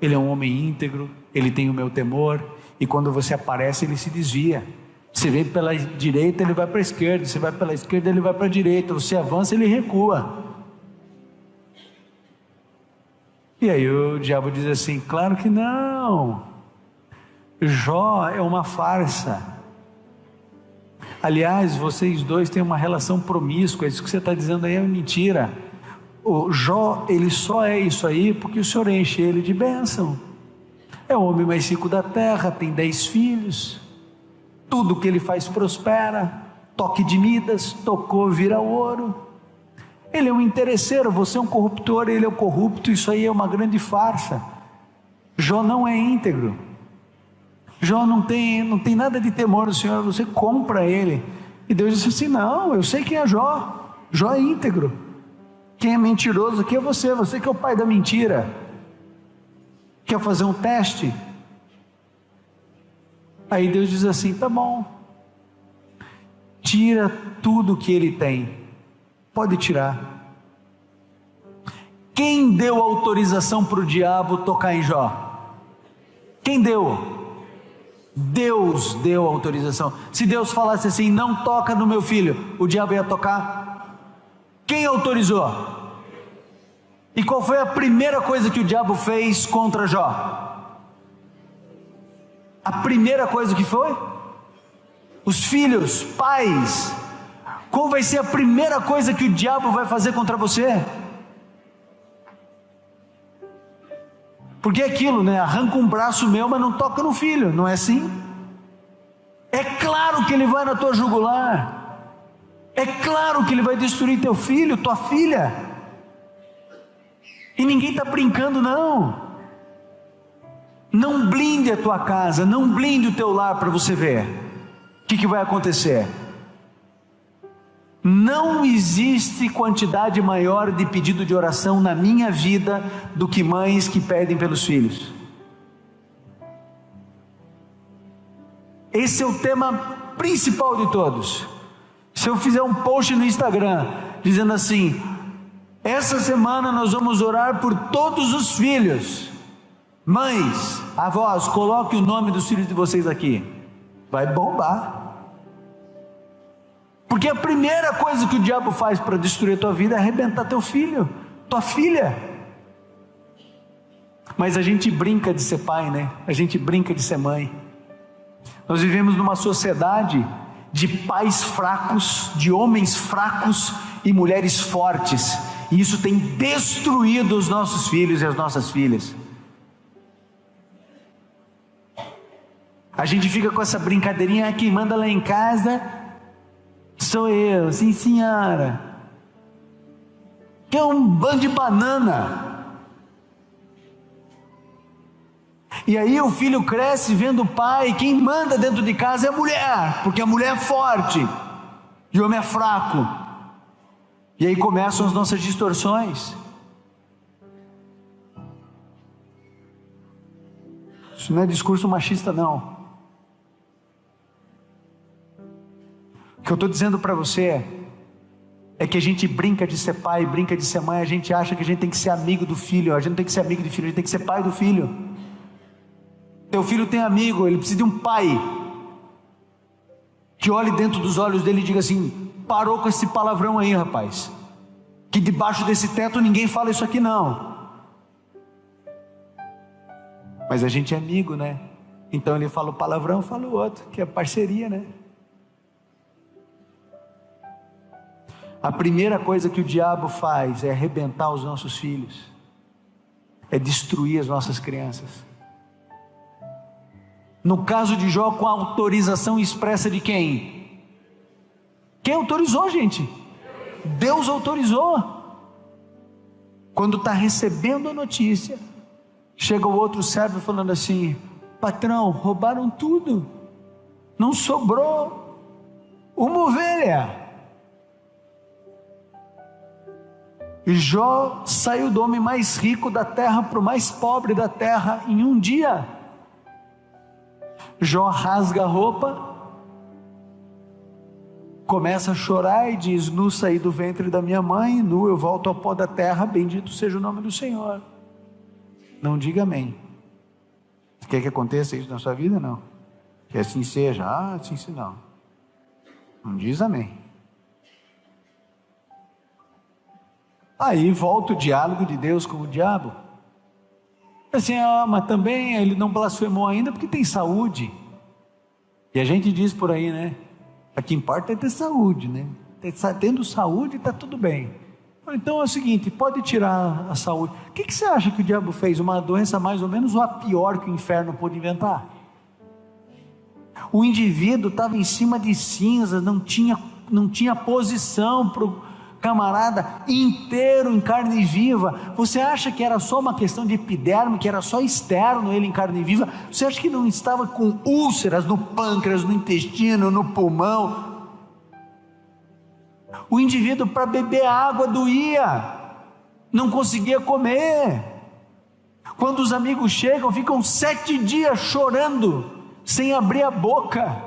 é um homem íntegro, ele tem o meu temor, e quando você aparece, ele se desvia. Você vem pela direita, ele vai para a esquerda, você vai pela esquerda, ele vai para a direita, você avança, ele recua. E aí o diabo diz assim: claro que não, Jó é uma farsa. Aliás, vocês dois têm uma relação promíscua, isso que você está dizendo aí é mentira. O Jó, ele só é isso aí porque o Senhor enche ele de bênção. É o homem mais rico da terra, tem 10 filhos, tudo que ele faz prospera, toque de Midas, tocou, vira ouro. Ele é um interesseiro, você é um corruptor, ele é um corrupto, isso aí é uma grande farsa. Jó não é íntegro, Jó não tem nada de temor do Senhor, você compra ele. E Deus disse assim: não, eu sei quem é Jó, Jó é íntegro. Quem é mentiroso aqui é você que é o pai da mentira. Quer fazer um teste? Aí Deus diz assim: tá bom, tira tudo que ele tem, pode tirar. Quem deu autorização para o diabo tocar em Jó? Quem deu? Deus deu autorização. Se Deus falasse assim: não toca no meu filho, o diabo ia tocar? Quem autorizou? E qual foi a primeira coisa que o diabo fez contra Jó? A primeira coisa que foi? Os filhos, pais. Qual vai ser a primeira coisa que o diabo vai fazer contra você? Porque é aquilo, né? Arranca um braço meu, mas não toca no filho, não é assim? É claro que ele vai na tua jugular. É claro que ele vai destruir teu filho, tua filha. E ninguém está brincando, não. Não blinde a tua casa, não blinde o teu lar para você ver o que vai acontecer. Não existe quantidade maior de pedido de oração na minha vida do que mães que pedem pelos filhos. Esse é o tema principal de todos. Se eu fizer um post no Instagram dizendo assim: essa semana nós vamos orar por todos os filhos, mães, avós, coloque o nome dos filhos de vocês aqui, vai bombar. Porque a primeira coisa que o diabo faz para destruir a tua vida é arrebentar teu filho, tua filha. Mas a gente brinca de ser pai, né? A gente brinca de ser mãe. Nós vivemos numa sociedade de pais fracos, de homens fracos e mulheres fortes, e isso tem destruído os nossos filhos e as nossas filhas. A gente fica com essa brincadeirinha: quem manda lá em casa sou eu, sim senhora. Que é um bando de banana. E aí o filho cresce vendo o pai, quem manda dentro de casa é a mulher, porque a mulher é forte e o homem é fraco. E aí começam as nossas distorções. Isso não é discurso machista, não. O que eu estou dizendo para você é que a gente brinca de ser pai, brinca de ser mãe, a gente acha que a gente tem que ser amigo do filho. A gente não tem que ser amigo do filho, a gente tem que ser pai do filho. Teu filho tem amigo, ele precisa de um pai que olhe dentro dos olhos dele e diga assim: parou com esse palavrão aí, rapaz, que debaixo desse teto ninguém fala isso aqui não. Mas a gente é amigo, né? Então ele fala o palavrão, eu falo o outro, que é parceria, né? A primeira coisa que o diabo faz é arrebentar os nossos filhos, é destruir as nossas crianças. No caso de Jó, com a autorização expressa de quem? Quem autorizou, gente? Deus autorizou. Quando está recebendo a notícia, chega o outro servo falando assim: patrão, roubaram tudo, não sobrou uma ovelha. E Jó saiu do homem mais rico da terra para o mais pobre da terra em um dia. Jó rasga a roupa, começa a chorar e diz: nu saí do ventre da minha mãe, nu eu volto ao pó da terra, bendito seja o nome do Senhor. Não diga amém. Você quer que aconteça isso na sua vida? Não. Que assim seja. Assim se não. Não diz amém. Aí volta o diálogo de Deus com o diabo. Assim, mas também ele não blasfemou ainda porque tem saúde. E a gente diz por aí, né? O que importa é ter saúde, né? Tendo saúde está tudo bem. Então é o seguinte, pode tirar a saúde. O que você acha que o diabo fez? Uma doença mais ou menos a pior que o inferno pôde inventar. O indivíduo estava em cima de cinzas, não tinha posição para o camarada inteiro em carne viva. Você acha que era só uma questão de epiderme, que era só externo ele em carne viva? Você acha que não estava com úlceras no pâncreas, no intestino, no pulmão? O indivíduo para beber água doía, não conseguia comer. Quando os amigos chegam, ficam 7 dias chorando, sem abrir a boca,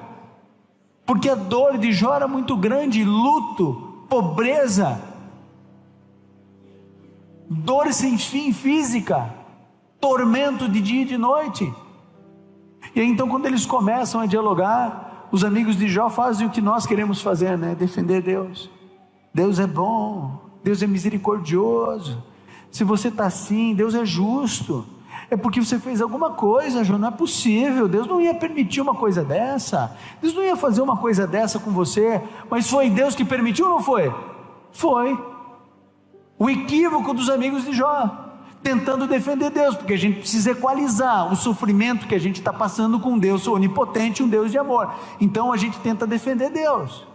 porque a dor de Jó era muito grande, luto, pobreza, dor sem fim física, tormento de dia e de noite. E aí, então, quando eles começam a dialogar, os amigos de Jó fazem o que nós queremos fazer, né? Defender Deus. Deus é bom, Deus é misericordioso. Se você está assim, Deus é justo. É porque você fez alguma coisa, Jó, não é possível. Deus não ia permitir uma coisa dessa. Deus não ia fazer uma coisa dessa com você. Mas foi Deus que permitiu ou não foi? Foi. O equívoco dos amigos de Jó, tentando defender Deus, porque a gente precisa equalizar o sofrimento que a gente está passando com um Deus onipotente, um Deus de amor. Então a gente tenta defender Deus.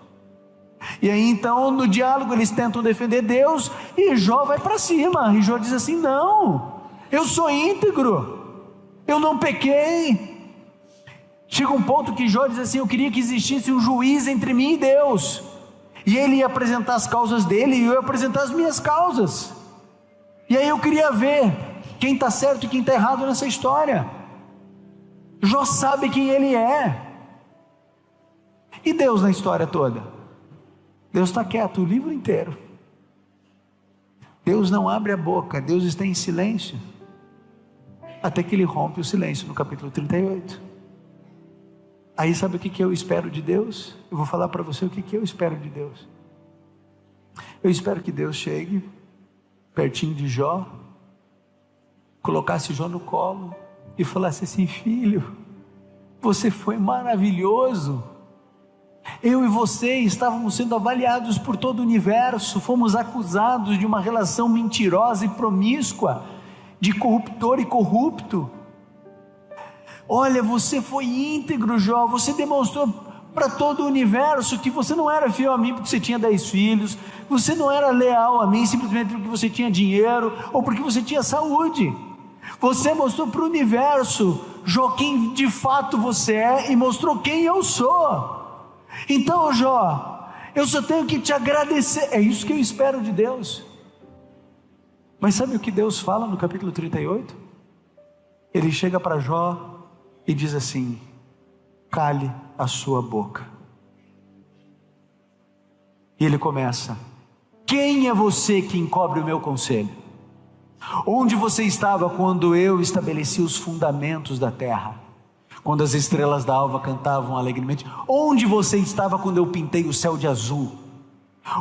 E aí então no diálogo eles tentam defender Deus, e Jó vai para cima, e Jó diz assim: não, eu sou íntegro, eu não pequei. Chega um ponto que Jó diz assim: eu queria que existisse um juiz entre mim e Deus, e ele ia apresentar as causas dele, e eu ia apresentar as minhas causas, e aí eu queria ver quem está certo e quem está errado nessa história. Jó sabe quem ele é. E Deus na história toda? Deus está quieto o livro inteiro. Deus não abre a boca, Deus está em silêncio, até que ele rompe o silêncio no capítulo 38. Aí sabe o que eu espero de Deus? Eu vou falar para você o que eu espero de Deus. Eu espero que Deus chegue pertinho de Jó, colocasse Jó no colo e falasse assim: filho, você foi maravilhoso. Eu e você estávamos sendo avaliados por todo o universo, fomos acusados de uma relação mentirosa e promíscua, de corruptor e corrupto. Olha, você foi íntegro, Jó, você demonstrou para todo o universo que você não era fiel a mim porque você tinha 10 filhos, você não era leal a mim simplesmente porque você tinha dinheiro ou porque você tinha saúde. Você mostrou para o universo, Jó, quem de fato você é, e mostrou quem eu sou. Então, Jó, eu só tenho que te agradecer. É isso que eu espero de Deus. Mas sabe o que Deus fala no capítulo 38? Ele chega para Jó e diz assim: cale a sua boca. E ele começa: quem é você que encobre o meu conselho? Onde você estava quando eu estabeleci os fundamentos da terra? Quando as estrelas da alva cantavam alegremente? Onde você estava quando eu pintei o céu de azul?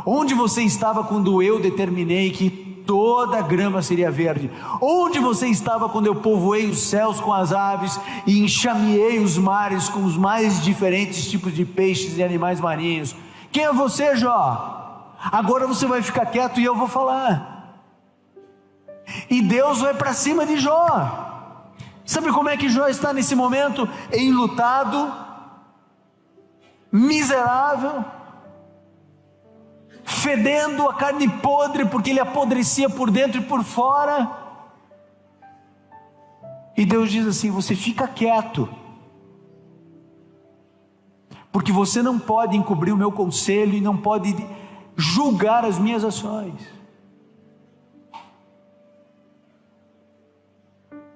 Onde você estava quando eu determinei que toda a grama seria verde? Onde você estava quando eu povoei os céus com as aves e enxameei os mares com os mais diferentes tipos de peixes e animais marinhos? Quem é você, Jó? Agora você vai ficar quieto e eu vou falar. E Deus vai para cima de Jó. Sabe como é que Jó está nesse momento? Enlutado, miserável, fedendo a carne podre, porque ele apodrecia por dentro e por fora. E Deus diz assim: você fica quieto, porque você não pode encobrir o meu conselho e não pode julgar as minhas ações.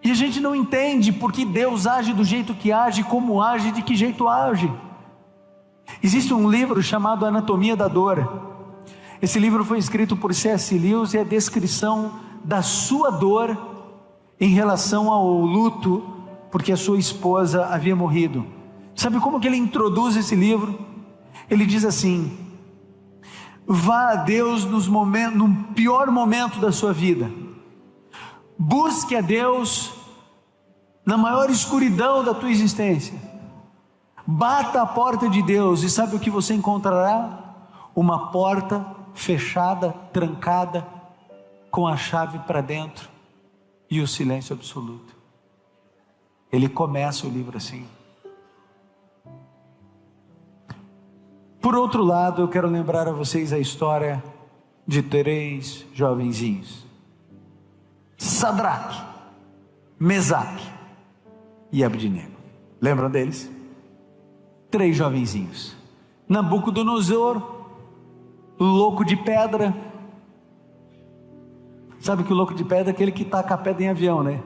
E a gente não entende porque Deus age do jeito que age, como age, de que jeito age. Existe um livro chamado Anatomia da Dor. Esse livro foi escrito por C.S. Lewis e é a descrição da sua dor em relação ao luto, porque a sua esposa havia morrido. Sabe como que ele introduz esse livro? Ele diz assim: vá a Deus no pior momento da sua vida, busque a Deus na maior escuridão da tua existência, bata a porta de Deus, e sabe o que você encontrará? Uma porta fechada, trancada, com a chave para dentro e o silêncio absoluto. Ele começa o livro assim. Por outro lado, eu quero lembrar a vocês a história de 3 jovenzinhos: Sadraque, Mesaque e Abdinego. Lembram deles? 3 jovenzinhos. Nabucodonosor, louco de pedra. Sabe que o louco de pedra é aquele que taca a pedra em avião, né?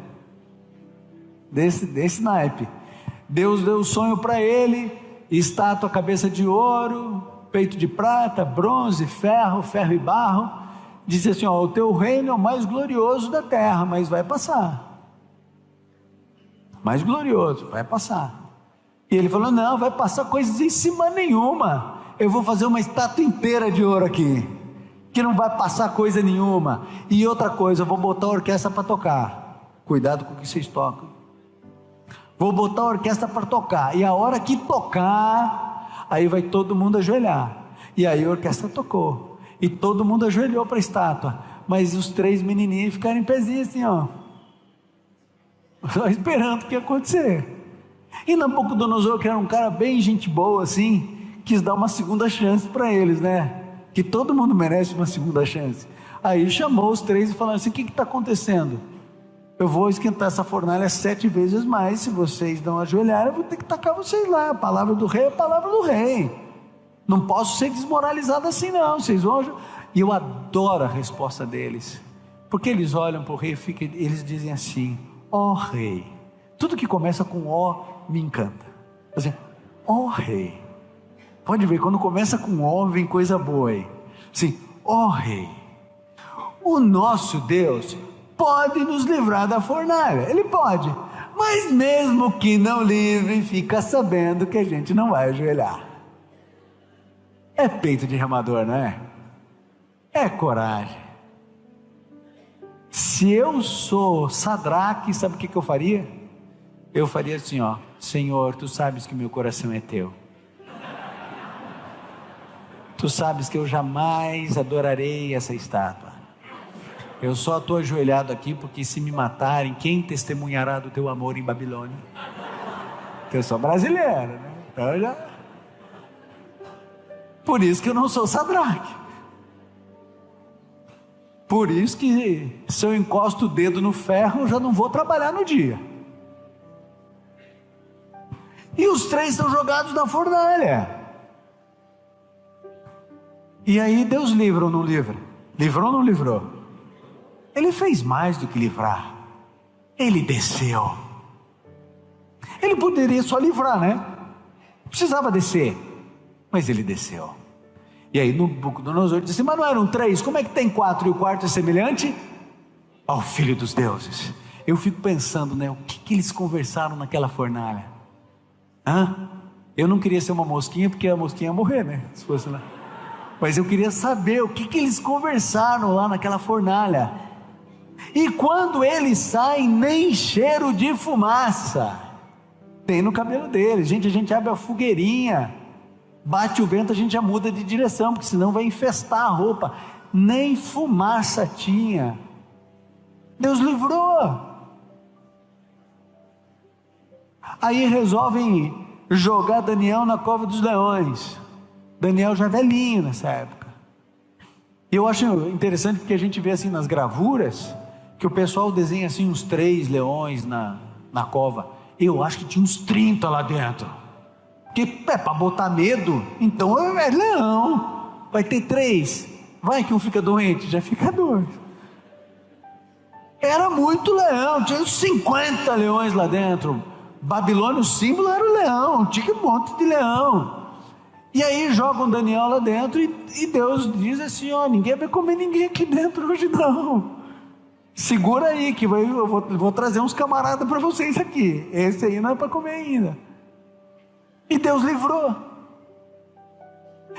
Desse naipe. Deus deu o sonho para ele: estátua, cabeça de ouro, peito de prata, bronze, ferro e barro. Disse assim: ó, o teu reino é o mais glorioso da terra, mas vai passar. Mais glorioso, vai passar. E ele falou: não, vai passar coisas em cima nenhuma. Eu vou fazer uma estátua inteira de ouro aqui, que não vai passar coisa nenhuma. E outra coisa, eu vou botar a orquestra para tocar. Cuidado com o que vocês tocam. Vou botar a orquestra para tocar, e a hora que tocar, aí vai todo mundo ajoelhar. E aí a orquestra tocou, e todo mundo ajoelhou para a estátua, mas os 3 menininhos ficaram em pezinho assim, ó, só esperando o que ia acontecer. E Nabucodonosor, que era um cara bem gente boa assim, quis dar uma segunda chance para eles, né? Que todo mundo merece uma segunda chance. Aí chamou os 3 e falou assim: o que está acontecendo? Eu vou esquentar essa fornalha 7 vezes mais. Se vocês não ajoelharem, eu vou ter que tacar vocês lá. A palavra do rei é a palavra do rei. Não posso ser desmoralizado assim não. Vocês vão... E eu adoro a resposta deles, porque eles olham para o rei e eles dizem assim: ó rei. Tudo que começa com ó me encanta. Assim, ó rei. Pode ver, quando começa com ó, vem coisa boa aí. Assim, ó rei, o nosso Deus pode nos livrar da fornalha. Ele pode, mas mesmo que não livre, fica sabendo que a gente não vai ajoelhar. É peito de remador, não é? É coragem. Se eu sou Sadraque, sabe o que eu faria? Eu faria assim, ó: Senhor, tu sabes que meu coração é teu. Tu sabes que eu jamais adorarei essa estátua. Eu só estou ajoelhado aqui porque se me matarem, quem testemunhará do teu amor em Babilônia? Porque eu sou brasileiro, né? Então já... Por isso que eu não sou Sadraque. Por isso que se eu encosto o dedo no ferro, eu já não vou trabalhar no dia. E os 3 estão jogados na fornalha. E aí Deus livra ou não livra? Livrou ou não livrou? Ele fez mais do que livrar. Ele desceu. Ele poderia só livrar, né? Não precisava descer. Mas ele desceu. E aí Nabucodonosor disse: mas não eram 3? Como é que tem 4 e o quarto é semelhante ao Filho dos deuses? Eu fico pensando, né? O que eles conversaram naquela fornalha? Eu não queria ser uma mosquinha, porque a mosquinha ia morrer, né? Se fosse lá. Mas eu queria saber o que eles conversaram lá naquela fornalha. E quando eles saem, nem cheiro de fumaça tem no cabelo deles. Gente, a gente abre a fogueirinha, bate o vento, a gente já muda de direção, porque senão vai infestar a roupa. Nem fumaça tinha. Deus livrou. Aí resolvem jogar Daniel na cova dos leões. Daniel já velhinho nessa época. E eu acho interessante porque a gente vê assim nas gravuras, que o pessoal desenha assim uns 3 leões na cova. Eu acho que tinha uns 30 lá dentro. Porque é para botar medo, então é leão. Vai ter 3. Vai que um fica doente, já fica 2. Era muito leão, tinha uns 50 leões lá dentro. Babilônia, o símbolo era o leão, tinha um monte de leão. E aí jogam Daniel lá dentro e Deus diz assim: ó, ninguém vai comer ninguém aqui dentro hoje não. Segura aí que eu vou trazer uns camaradas para vocês aqui. Esse aí não é para comer ainda. E Deus livrou.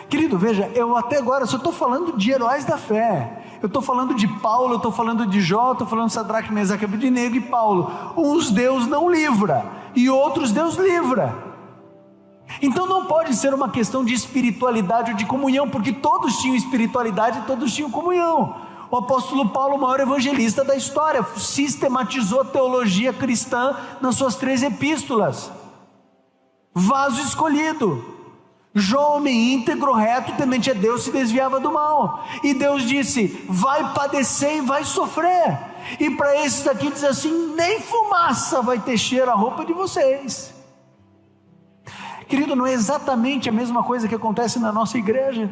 Querido, veja, eu até agora só estou falando de heróis da fé. Eu estou falando de Paulo, eu estou falando de Jó, estou falando de Sadraque, Mesaque, Abednego e Paulo. Uns Deus não livra e outros Deus livra. Então não pode ser uma questão de espiritualidade ou de comunhão, porque todos tinham espiritualidade e todos tinham comunhão. O apóstolo Paulo, o maior evangelista da história, sistematizou a teologia cristã nas suas 3 epístolas. Vaso escolhido. Jó, homem íntegro, reto, temente a Deus, se desviava do mal. E Deus disse: vai padecer e vai sofrer. E para esses aqui diz assim: nem fumaça vai ter cheiro a roupa de vocês. Querido, não é exatamente a mesma coisa que acontece na nossa igreja?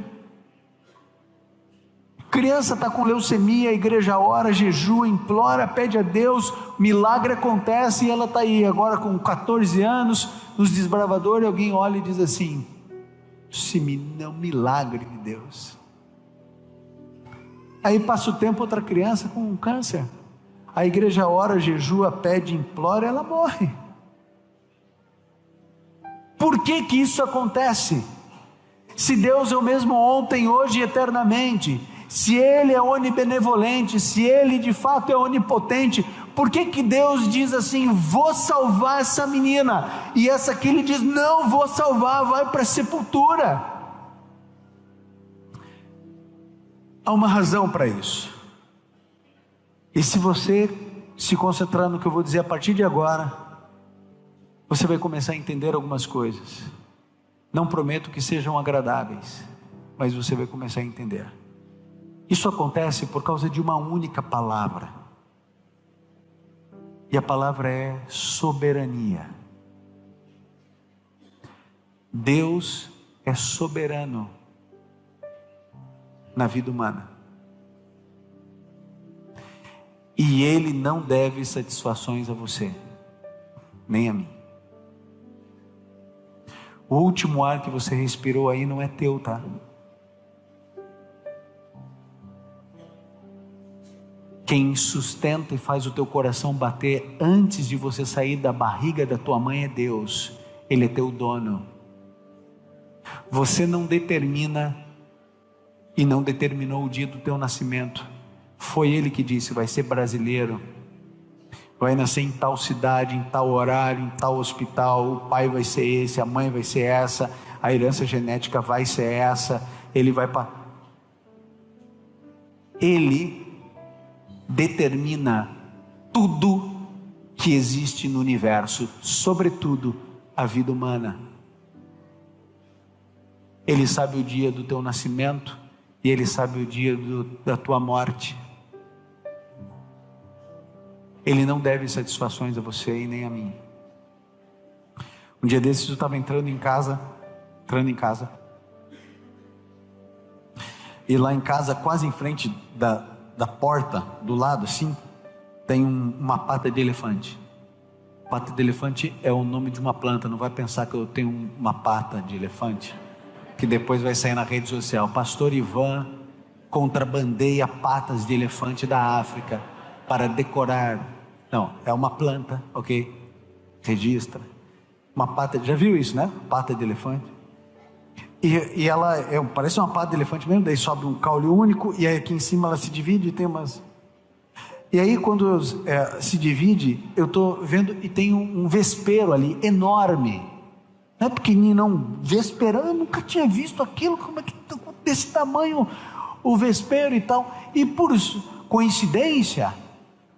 Criança está com leucemia, a igreja ora, jejua, implora, pede a Deus, milagre acontece e ela está aí, agora com 14 anos, nos desbravadores, alguém olha e diz assim: se não, milagre de Deus. Aí passa o tempo, outra criança com câncer, a igreja ora, jejua, pede, implora, ela morre. Por que que isso acontece? Se Deus é o mesmo ontem, hoje e eternamente, se Ele é onibenevolente, se Ele de fato é onipotente, por que que Deus diz assim: vou salvar essa menina, e essa aqui Ele diz: não vou salvar, vai para a sepultura? Há uma razão para isso. E se você se concentrar no que eu vou dizer a partir de agora, você vai começar a entender algumas coisas. Não prometo que sejam agradáveis, mas você vai começar a entender. Isso acontece por causa de uma única palavra, e a palavra é soberania. Deus é soberano na vida humana, e Ele não deve satisfações a você, nem a mim. O último ar que você respirou aí não é teu, tá? Quem sustenta e faz o teu coração bater antes de você sair da barriga da tua mãe é Deus. Ele é teu dono. Você não determina e não determinou o dia do teu nascimento. Foi Ele que disse: vai ser brasileiro, vai nascer em tal cidade, em tal horário, em tal hospital, o pai vai ser esse, a mãe vai ser essa, a herança genética vai ser essa. Ele vai para... Ele determina tudo que existe no universo, sobretudo a vida humana. Ele sabe o dia do teu nascimento e Ele sabe o dia da tua morte. Ele não deve satisfações a você e nem a mim. Um dia desses eu estava entrando em casa, e lá em casa, quase em frente da porta, do lado assim, tem uma pata de elefante. Pata de elefante é o nome de uma planta. Não vai pensar que eu tenho uma pata de elefante, que depois vai sair na rede social: pastor Ivan contrabandeia patas de elefante da África para decorar. Não, é uma planta, ok? Registra. Uma pata, já viu isso, né? Pata de elefante. E ela parece uma pata de elefante mesmo, daí sobe um caule único, e aí aqui em cima ela se divide e tem umas... E aí quando se divide, eu estou vendo e tem um vespeiro ali, enorme. Não é pequenininho não, vesperão, eu nunca tinha visto aquilo, como é que desse tamanho o vespeiro e tal. E por coincidência,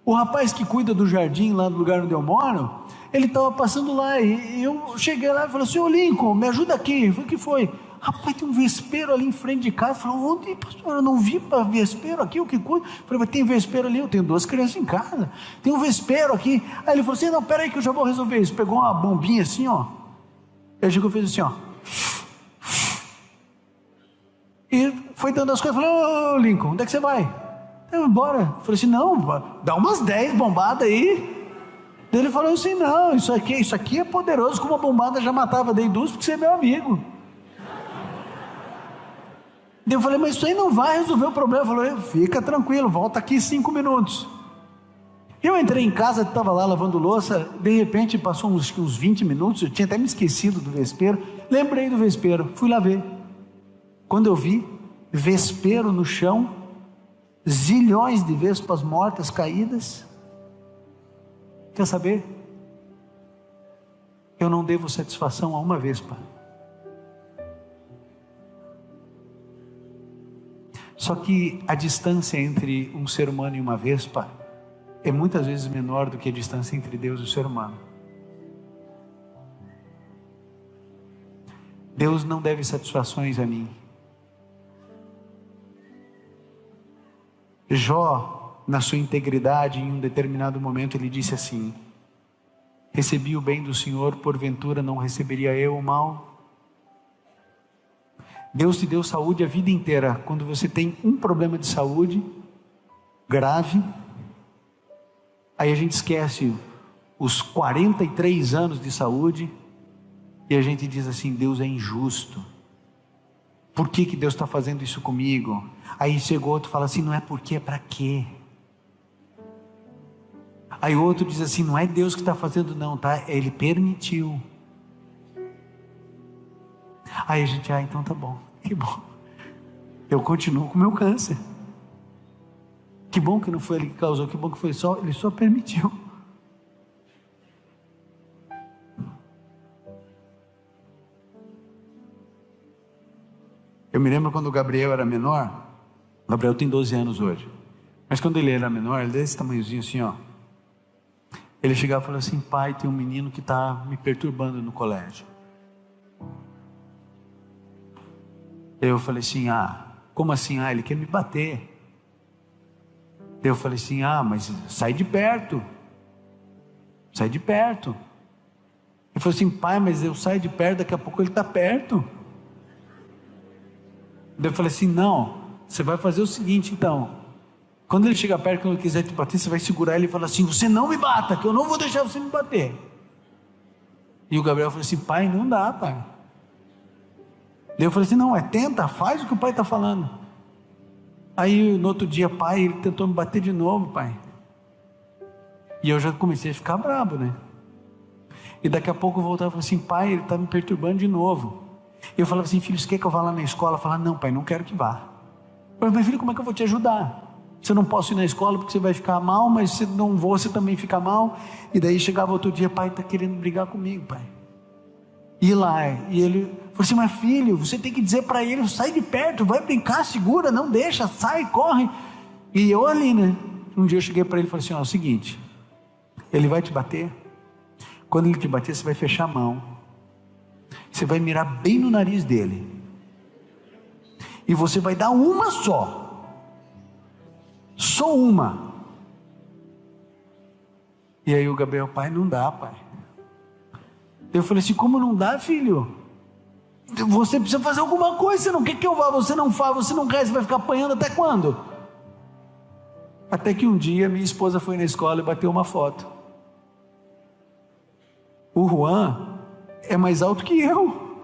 o rapaz que cuida do jardim lá no lugar onde eu moro, ele estava passando lá, e eu cheguei lá e falei assim: ô Lincoln, me ajuda aqui. Eu falei: o que foi? Rapaz, tem um vespeiro ali em frente de casa. Eu falei: onde, pastor? Eu não vi para vespeiro aqui, o que cuida? Eu falei: mas tem vespeiro ali, eu tenho 2 crianças em casa, tem um vespeiro aqui. Aí ele falou assim: não, peraí que eu já vou resolver isso. Pegou uma bombinha assim, ó, aí chegou e fez assim, ó, e foi dando as coisas. Eu falei: ô Lincoln, onde é que você vai? Eu vou embora. Eu falei assim: não, dá umas 10 bombadas aí. Ele falou assim: não, isso aqui é poderoso, como a bombada já matava, dei 2 porque você é meu amigo. Eu falei: mas isso aí não vai resolver o problema. Ele falou: fica tranquilo, volta aqui 5 minutos. Eu entrei em casa, estava lá lavando louça, de repente passou uns 20 minutos, eu tinha até me esquecido do vespeiro, lembrei do vespeiro, fui lá ver. Quando eu vi, vespeiro no chão, zilhões de vespas mortas, caídas. Quer saber? Eu não devo satisfação a uma vespa. Só que a distância entre um ser humano e uma vespa é muitas vezes menor do que a distância entre Deus e o ser humano. Deus não deve satisfações a mim. Jó, na sua integridade, em um determinado momento, ele disse assim: recebi o bem do Senhor, porventura não receberia eu o mal? Deus te deu saúde a vida inteira. Quando você tem um problema de saúde grave, aí a gente esquece os 43 anos de saúde e a gente diz assim: Deus é injusto. Por que Deus está fazendo isso comigo? Aí chegou outro e fala assim: não é porque, é para quê? Aí outro diz assim: não é Deus que está fazendo não, tá? Ele permitiu. Aí a gente, então tá bom, que bom. Eu continuo com o meu câncer. Que bom que não foi ele que causou, que bom que foi ele só permitiu. Eu me lembro quando o Gabriel era menor. O Gabriel tem 12 anos hoje. Mas quando ele era menor, ele desse tamanhozinho assim, ó. Ele chegava e falava assim: pai, tem um menino que está me perturbando no colégio. Eu falei assim: como assim? Ele quer me bater. Eu falei assim: mas sai de perto. Sai de perto. Ele falou assim: pai, mas eu saio de perto, daqui a pouco ele está perto. Eu falei assim: não, você vai fazer o seguinte então. Quando ele chegar perto, quando ele quiser te bater, você vai segurar ele e falar assim: você não me bata, que eu não vou deixar você me bater. E o Gabriel falou assim: pai, não dá, pai. Daí eu falei assim: não, tenta, faz o que o pai está falando. Aí no outro dia, pai, ele tentou me bater de novo, pai. E eu já comecei a ficar bravo, né? E daqui a pouco eu voltava e falava assim: pai, ele está me perturbando de novo. Eu falava assim: filho, você quer que eu vá lá na escola? Eu falava: não, pai, não quero que vá. Eu falei: mas filho, como é que eu vou te ajudar? Você não posso ir na escola porque você vai ficar mal, mas se não vou, você também fica mal. E daí chegava outro dia: pai, está querendo brigar comigo, pai. E lá, e ele falou assim: mas filho, você tem que dizer para ele: sai de perto, vai brincar, segura, não deixa, sai, corre. E eu ali, né? Um dia eu cheguei para ele e falei assim: é o seguinte, ele vai te bater. Quando ele te bater, você vai fechar a mão, você vai mirar bem no nariz dele, e você vai dar uma só uma. E aí o Gabriel: pai, não dá, pai. Eu falei assim: como não dá, filho? Você precisa fazer alguma coisa. Você não quer que eu vá, você não faz, você não quer, você vai ficar apanhando até quando? Até que um dia minha esposa foi na escola e bateu uma foto. O Juan é mais alto que eu.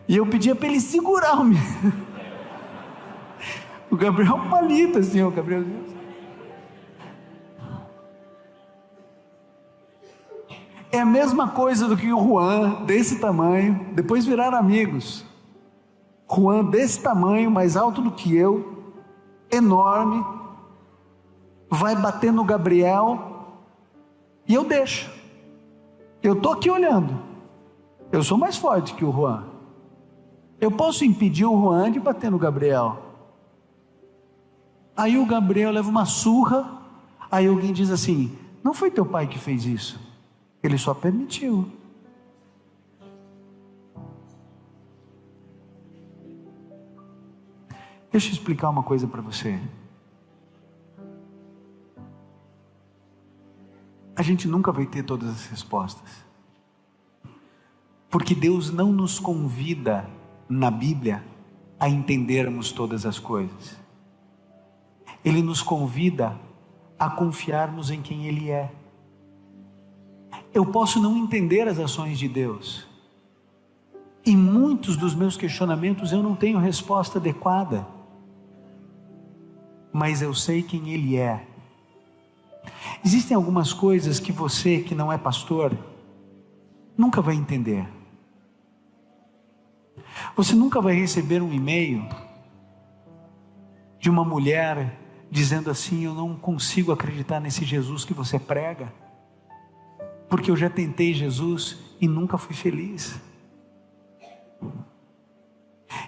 E eu pedia para ele segurar o menino. O Gabriel palita assim, o Gabriel. É a mesma coisa do que o Juan, desse tamanho, depois viraram amigos. Juan desse tamanho, mais alto do que eu, enorme, vai bater no Gabriel, e eu deixo. Eu estou aqui olhando. Eu sou mais forte que o Juan. Eu posso impedir o Juan de bater no Gabriel. Aí o Gabriel leva uma surra. Aí alguém diz assim: não foi teu pai que fez isso, ele só permitiu. Deixa eu explicar uma coisa para você. A gente nunca vai ter todas as respostas, porque Deus não nos convida na Bíblia a entendermos todas as coisas. Ele nos convida a confiarmos em quem Ele é. Eu posso não entender as ações de Deus, e muitos dos meus questionamentos eu não tenho resposta adequada, mas eu sei quem Ele é. Existem algumas coisas que você, que não é pastor, nunca vai entender. Você nunca vai receber um e-mail de uma mulher dizendo assim: eu não consigo acreditar nesse Jesus que você prega, porque eu já tentei Jesus e nunca fui feliz.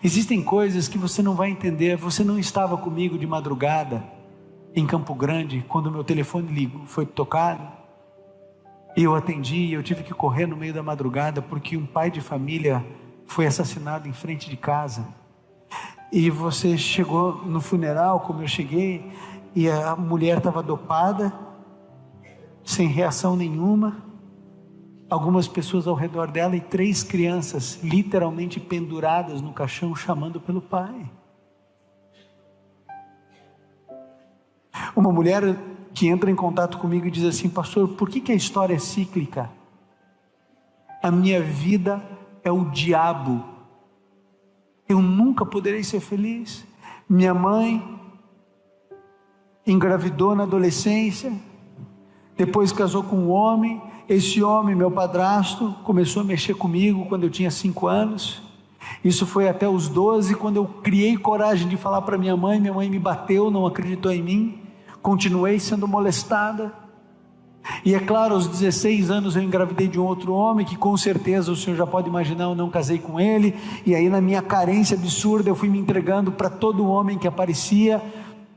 Existem coisas que você não vai entender. Você não estava comigo de madrugada em Campo Grande quando meu telefone foi tocado e eu atendi, e eu tive que correr no meio da madrugada porque um pai de família foi assassinado em frente de casa. E você chegou no funeral como eu cheguei, e a mulher estava dopada, sem reação nenhuma, algumas pessoas ao redor dela e 3 crianças literalmente penduradas no caixão chamando pelo pai. Uma mulher que entra em contato comigo e diz assim: pastor, por que a história é cíclica? A minha vida é o diabo, eu nunca poderei ser feliz. Minha mãe engravidou na adolescência, depois casou com um homem. Esse homem, meu padrasto, começou a mexer comigo quando eu tinha 5 anos. Isso foi até os 12, quando eu criei coragem de falar para minha mãe me bateu, não acreditou em mim. Continuei sendo molestada. E é claro, aos 16 anos eu engravidei de um outro homem, que com certeza o senhor já pode imaginar, eu não casei com ele. E aí, na minha carência absurda, eu fui me entregando para todo homem que aparecia,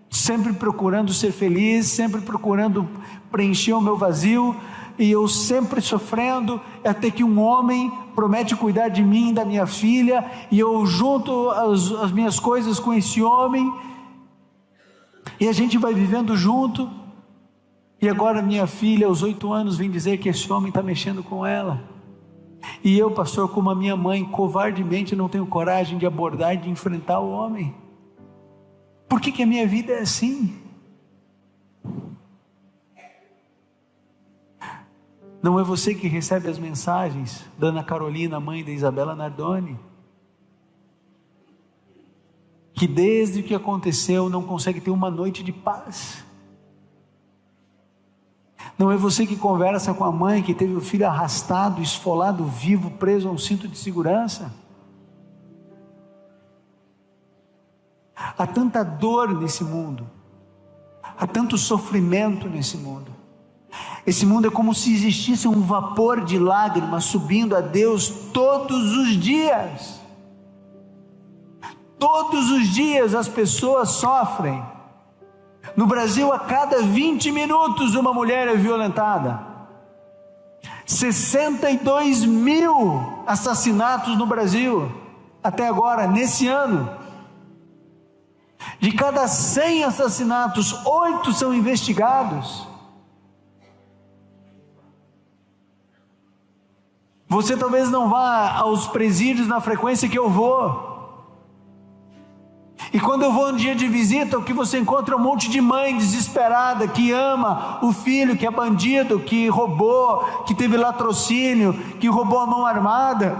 sempre procurando ser feliz, sempre procurando preencher o meu vazio, e eu sempre sofrendo, até que um homem promete cuidar de mim e da minha filha, e eu junto as minhas coisas com esse homem, e a gente vai vivendo junto. E agora minha filha, aos 8 anos, vem dizer que esse homem está mexendo com ela. E eu, pastor, como a minha mãe, covardemente não tenho coragem de abordar e de enfrentar o homem. Por que a minha vida é assim? Não é você que recebe as mensagens da Ana Carolina, mãe da Isabela Nardoni, que desde que aconteceu não consegue ter uma noite de paz? Não é você que conversa com a mãe que teve o filho arrastado, esfolado vivo, preso a um cinto de segurança? Há tanta dor nesse mundo, há tanto sofrimento nesse mundo. Esse mundo é como se existisse um vapor de lágrimas subindo a Deus todos os dias. Todos os dias as pessoas sofrem. No Brasil, a cada 20 minutos uma mulher é violentada. 62 mil assassinatos no Brasil até agora, nesse ano. De cada 100 assassinatos, 8 são investigados. Você talvez não vá aos presídios na frequência que eu vou. E quando eu vou um dia de visita, o que você encontra é um monte de mãe desesperada, que ama o filho, que é bandido, que roubou, que teve latrocínio, que roubou a mão armada,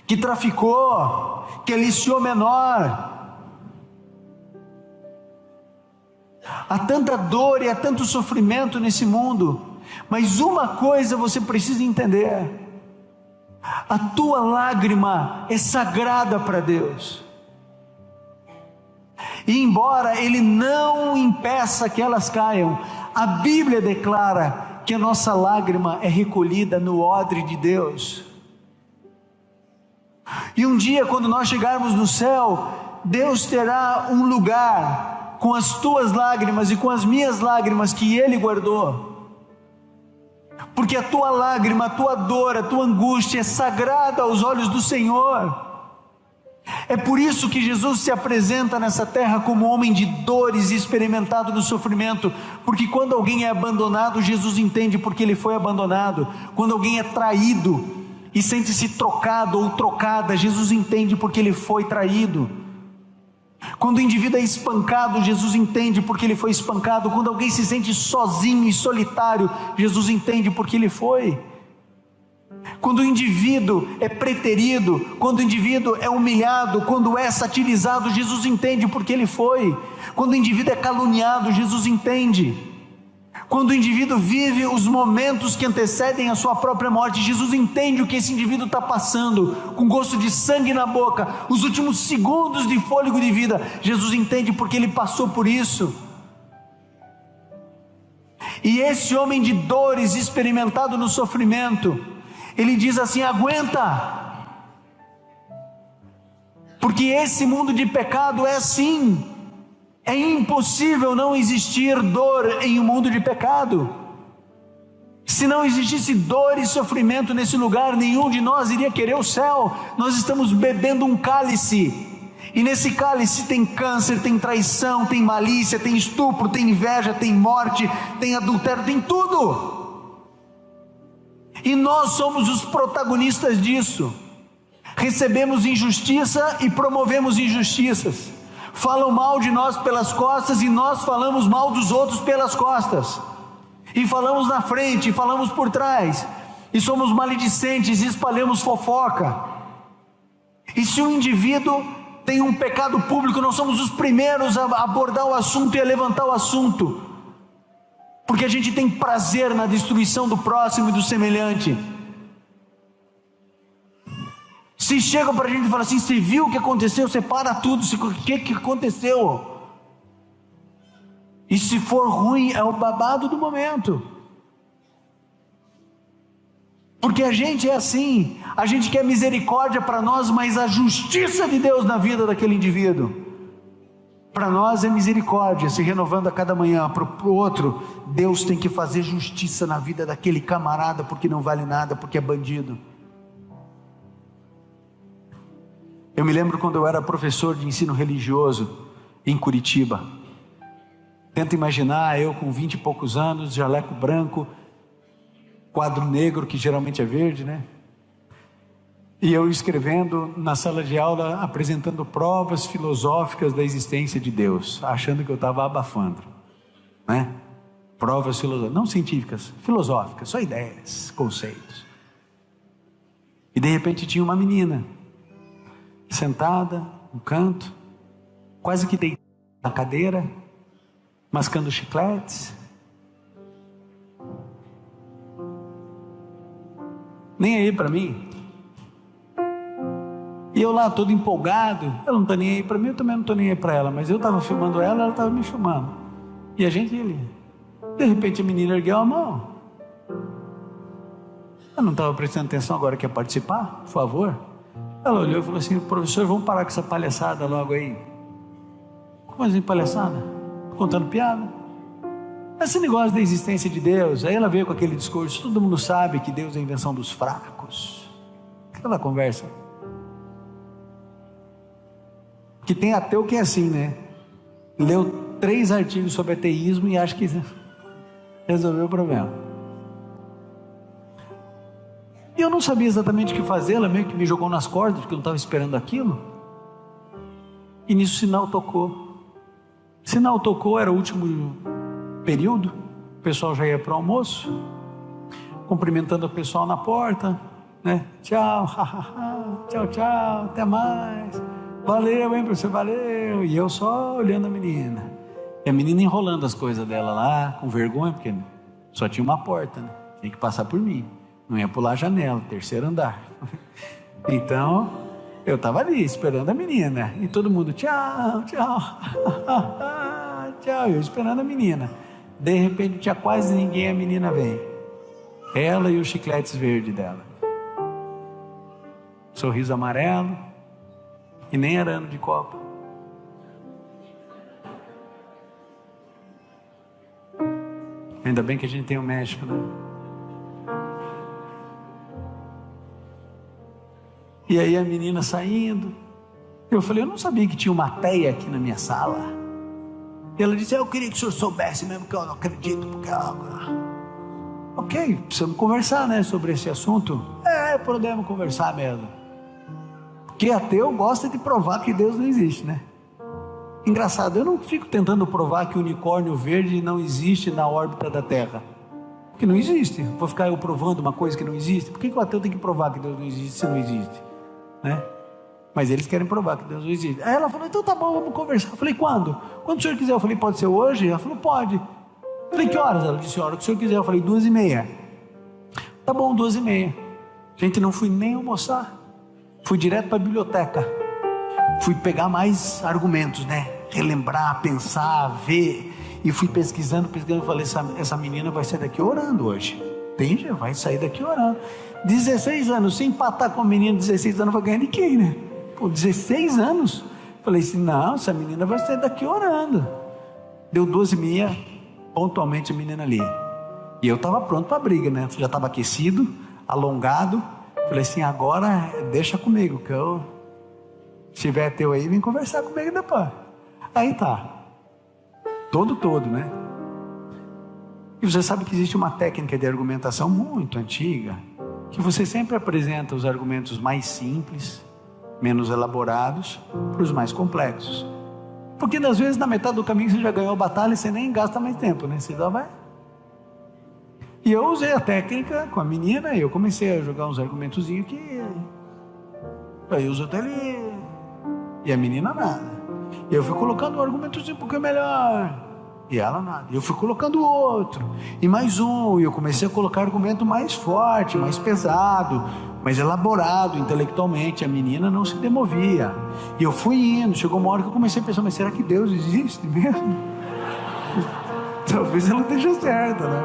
que traficou, que aliciou menor. Há tanta dor e há tanto sofrimento nesse mundo, mas uma coisa você precisa entender: a tua lágrima é sagrada para Deus. E embora Ele não impeça que elas caiam, a Bíblia declara que a nossa lágrima é recolhida no odre de Deus. E um dia, quando nós chegarmos no céu, Deus terá um lugar com as tuas lágrimas e com as minhas lágrimas que Ele guardou. Porque a tua lágrima, a tua dor, a tua angústia é sagrada aos olhos do Senhor. É por isso que Jesus se apresenta nessa terra como homem de dores e experimentado no sofrimento, porque quando alguém é abandonado, Jesus entende porque ele foi abandonado. Quando alguém é traído e sente-se trocado ou trocada, Jesus entende porque ele foi traído. Quando o indivíduo é espancado, Jesus entende porque ele foi espancado. Quando alguém se sente sozinho e solitário, Jesus entende porque ele foi. quando o indivíduo é preterido, quando o indivíduo é humilhado, quando é satirizado, Jesus entende porque ele foi. Quando o indivíduo é caluniado, Jesus entende. Quando o indivíduo vive os momentos que antecedem a sua própria morte, Jesus entende o que esse indivíduo está passando, com gosto de sangue na boca, os últimos segundos de fôlego de vida. Jesus entende porque ele passou por isso. E esse homem de dores, experimentado no sofrimento, ele diz assim: aguenta, porque esse mundo de pecado é assim. É impossível não existir dor em um mundo de pecado. Se não existisse dor e sofrimento nesse lugar, nenhum de nós iria querer o céu. Nós estamos bebendo um cálice, e nesse cálice tem câncer, tem traição, tem malícia, tem estupro, tem inveja, tem morte, tem adultério, tem tudo. E nós somos os protagonistas disso. Recebemos injustiça e promovemos injustiças. Falam mal de nós pelas costas e nós falamos mal dos outros pelas costas. E falamos na frente, e falamos por trás. E somos maledicentes e espalhamos fofoca. E se um indivíduo tem um pecado público, nós somos os primeiros a abordar o assunto e a levantar o assunto. Porque a gente tem prazer na destruição do próximo e do semelhante. Se chegam para a gente e falam assim: você viu o que aconteceu? Você para tudo, o que aconteceu? E se for ruim, é o babado do momento. Porque a gente é assim, a gente quer misericórdia para nós, mas a justiça de Deus na vida daquele indivíduo, para nós é misericórdia, se renovando a cada manhã. Para o outro, Deus tem que fazer justiça na vida daquele camarada, porque não vale nada, porque é bandido. Eu me lembro quando eu era professor de ensino religioso em Curitiba. Tenta imaginar eu com 20 e poucos anos, jaleco branco, quadro negro, que geralmente é verde, né? E eu escrevendo na sala de aula, apresentando provas filosóficas da existência de Deus, achando que eu estava abafando, né? Provas filosóficas, não científicas, filosóficas, só ideias, conceitos. E de repente tinha uma menina sentada no canto, quase que deitada na cadeira, mascando chicletes, nem aí para mim. E eu lá todo empolgado, ela não está nem aí para mim, eu também não estou nem aí para ela, mas eu estava filmando ela, ela estava me filmando, e a gente ali. De repente a menina ergueu a mão. Eu não estava prestando atenção, agora quer participar? Por favor. Ela olhou e falou assim: professor, vamos parar com essa palhaçada logo aí. Como assim palhaçada? Contando piada? Esse negócio da existência de Deus. Aí ela veio com aquele discurso: todo mundo sabe que Deus é a invenção dos fracos. Aquela conversa. Que tem ateu que é assim, né? Leu 3 artigos sobre ateísmo e acha que resolveu o problema. E eu não sabia exatamente o que fazer, ela meio que me jogou nas cordas, porque eu não estava esperando aquilo. E nisso o sinal tocou. O sinal tocou, era o último período, o pessoal já ia para o almoço, cumprimentando o pessoal na porta, né? Tchau, tchau, tchau, até mais. Valeu, hein, professor, valeu. E eu só olhando a menina. E a menina enrolando as coisas dela lá, com vergonha, porque só tinha uma porta, né? Tinha que passar por mim. Não ia pular a janela, 3º andar. Então, eu estava ali esperando a menina. E todo mundo, tchau, tchau, tchau. Eu esperando a menina. De repente, tinha quase ninguém, a menina vem. Ela e os chicletes verdes dela. Sorriso amarelo. E nem era ano de Copa. Ainda bem que a gente tem o México, né? E aí a menina saindo, eu falei: eu não sabia que tinha uma teia aqui na minha sala. E ela disse: eu queria que o senhor soubesse mesmo, que eu não acredito, porque ok, precisamos conversar, né, sobre esse assunto. Podemos conversar mesmo. Porque ateu gosta de provar que Deus não existe, né? Engraçado, eu não fico tentando provar que o unicórnio verde não existe na órbita da Terra. Porque não existe. Vou ficar eu provando uma coisa que não existe. Por que o ateu tem que provar que Deus não existe se não existe? Né? Mas eles querem provar que Deus não existe. Aí ela falou, então tá bom, vamos conversar. Eu falei, quando? Quando o senhor quiser. Eu falei, pode ser hoje? Ela falou, pode. Eu falei, que horas? Ela disse, a hora que o senhor quiser. Eu falei, 2h30. Tá bom, 2h30. Gente, não fui nem almoçar. Fui direto para a biblioteca. Fui pegar mais argumentos, né? Relembrar, pensar, ver. E fui pesquisando. Falei, essa menina vai sair daqui orando hoje. Entende? Vai sair daqui orando. 16 anos, se empatar com a menina de 16 anos, vai ganhar de quem, né? Pô, 16 anos. Falei assim, não, essa menina vai sair daqui orando. Deu 2h30, pontualmente a menina ali. E eu estava pronto para a briga, né? Já estava aquecido, alongado. Falei assim, agora deixa comigo, que eu, se tiver teu aí, vem conversar comigo depois. Aí tá. Todo, né? E você sabe que existe uma técnica de argumentação muito antiga, que você sempre apresenta os argumentos mais simples, menos elaborados, para os mais complexos. Porque às vezes na metade do caminho você já ganhou a batalha e você nem gasta mais tempo, né? Você só vai. E eu usei a técnica com a menina e eu comecei a jogar uns argumentozinhos que aí uso até ali. E a menina nada. E eu fui colocando um argumentozinho um pouquinho melhor. E ela nada. E eu fui colocando outro. E mais um. E eu comecei a colocar argumento mais forte, mais pesado, mais elaborado intelectualmente. A menina não se demovia. E eu fui indo. Chegou uma hora que eu comecei a pensar, mas será que Deus existe mesmo? Talvez ela esteja certa, né?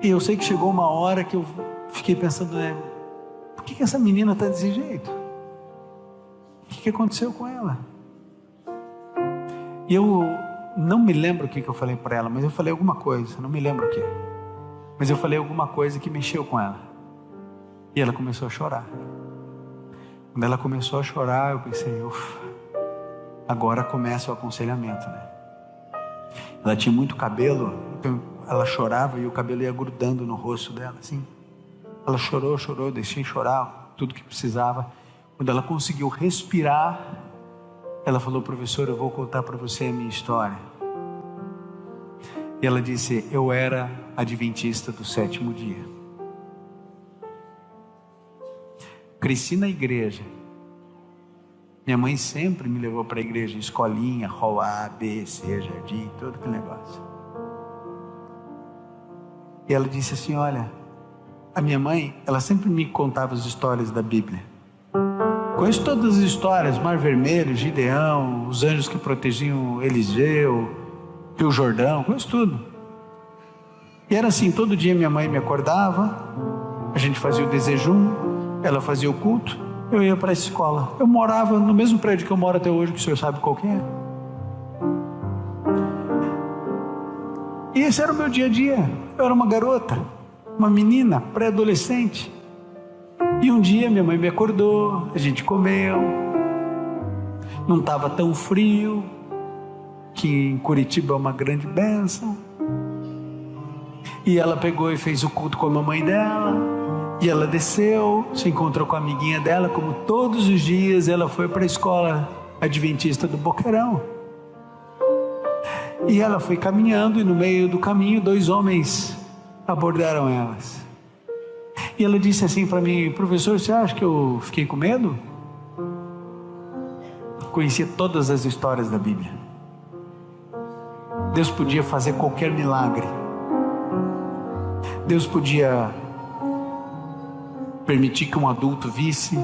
E eu sei que chegou uma hora que eu fiquei pensando, né? Por que essa menina está desse jeito? O que aconteceu com ela? E eu não me lembro o que eu falei para ela, mas eu falei alguma coisa, não me lembro o que. Mas eu falei alguma coisa que mexeu com ela. E ela começou a chorar. Quando ela começou a chorar, eu pensei, ufa, agora começa o aconselhamento, né? Ela tinha muito cabelo, então ela chorava e o cabelo ia grudando no rosto dela, assim. Ela chorou, deixei chorar, tudo que precisava. Quando ela conseguiu respirar, ela falou, professor, eu vou contar para você a minha história. E ela disse, eu era adventista do 7º dia. Cresci na igreja. Minha mãe sempre me levou para a igreja, escolinha, rol A, B, C, jardim, todo aquele negócio. E ela disse assim, olha, a minha mãe, ela sempre me contava as histórias da Bíblia. Conheço todas as histórias, Mar Vermelho, Gideão, os anjos que protegiam Eliseu, Rio Jordão, conheço tudo. E era assim, todo dia minha mãe me acordava, a gente fazia o desejum, ela fazia o culto, eu ia para a escola. Eu morava no mesmo prédio que eu moro até hoje, que o senhor sabe qual que é. E esse era o meu dia a dia. Eu era uma garota, uma menina, pré-adolescente. E um dia minha mãe me acordou, a gente comeu, não estava tão frio, que em Curitiba é uma grande bênção. E ela pegou e fez o culto com a mamãe dela, e ela desceu, se encontrou com a amiguinha dela, como todos os dias ela foi para a escola adventista do Boqueirão. E ela foi caminhando e no meio do caminho 2 homens abordaram elas. E ela disse assim para mim, professor, você acha que eu fiquei com medo? Conhecia todas as histórias da Bíblia. Deus podia fazer qualquer milagre. Deus podia permitir que um adulto visse,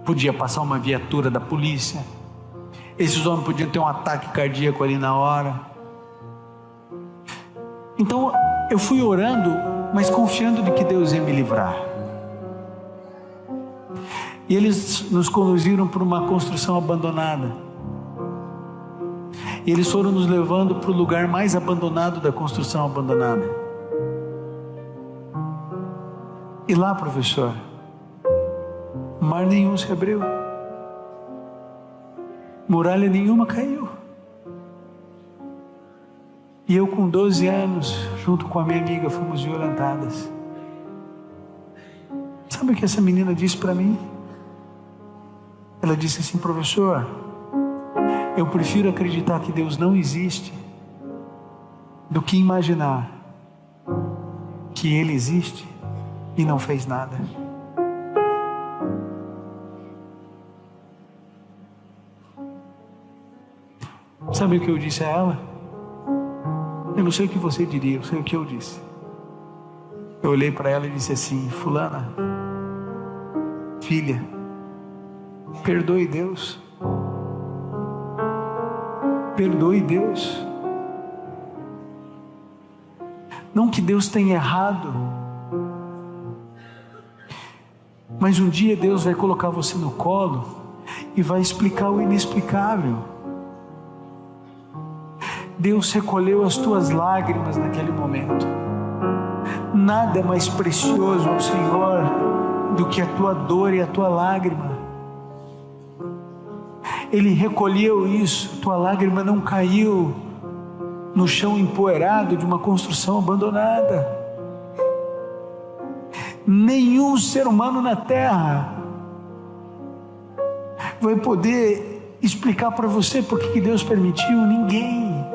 podia passar uma viatura da polícia. Esses homens podiam ter um ataque cardíaco ali na hora. Então eu fui orando, mas confiando de que Deus ia me livrar. E eles nos conduziram para uma construção abandonada. E eles foram nos levando para o lugar mais abandonado da construção abandonada. E lá, professor, mar nenhum se abriu, muralha nenhuma caiu. E eu com 12 anos, junto com a minha amiga, fomos violentadas. Sabe o que essa menina disse para mim? Ela disse assim, professor, eu prefiro acreditar que Deus não existe do que imaginar que Ele existe e não fez nada. Sabe o que eu disse a ela? Eu não sei o que você diria, eu sei o que eu disse. Eu olhei para ela e disse assim: fulana, filha, perdoe Deus. Perdoe Deus. Não que Deus tenha errado, mas um dia Deus vai colocar você no colo e vai explicar o inexplicável. Deus recolheu as tuas lágrimas naquele momento. Nada é mais precioso ao Senhor do que a tua dor e a tua lágrima. Ele recolheu isso, tua lágrima não caiu no chão empoeirado de uma construção abandonada. Nenhum ser humano na terra vai poder explicar para você por que Deus permitiu.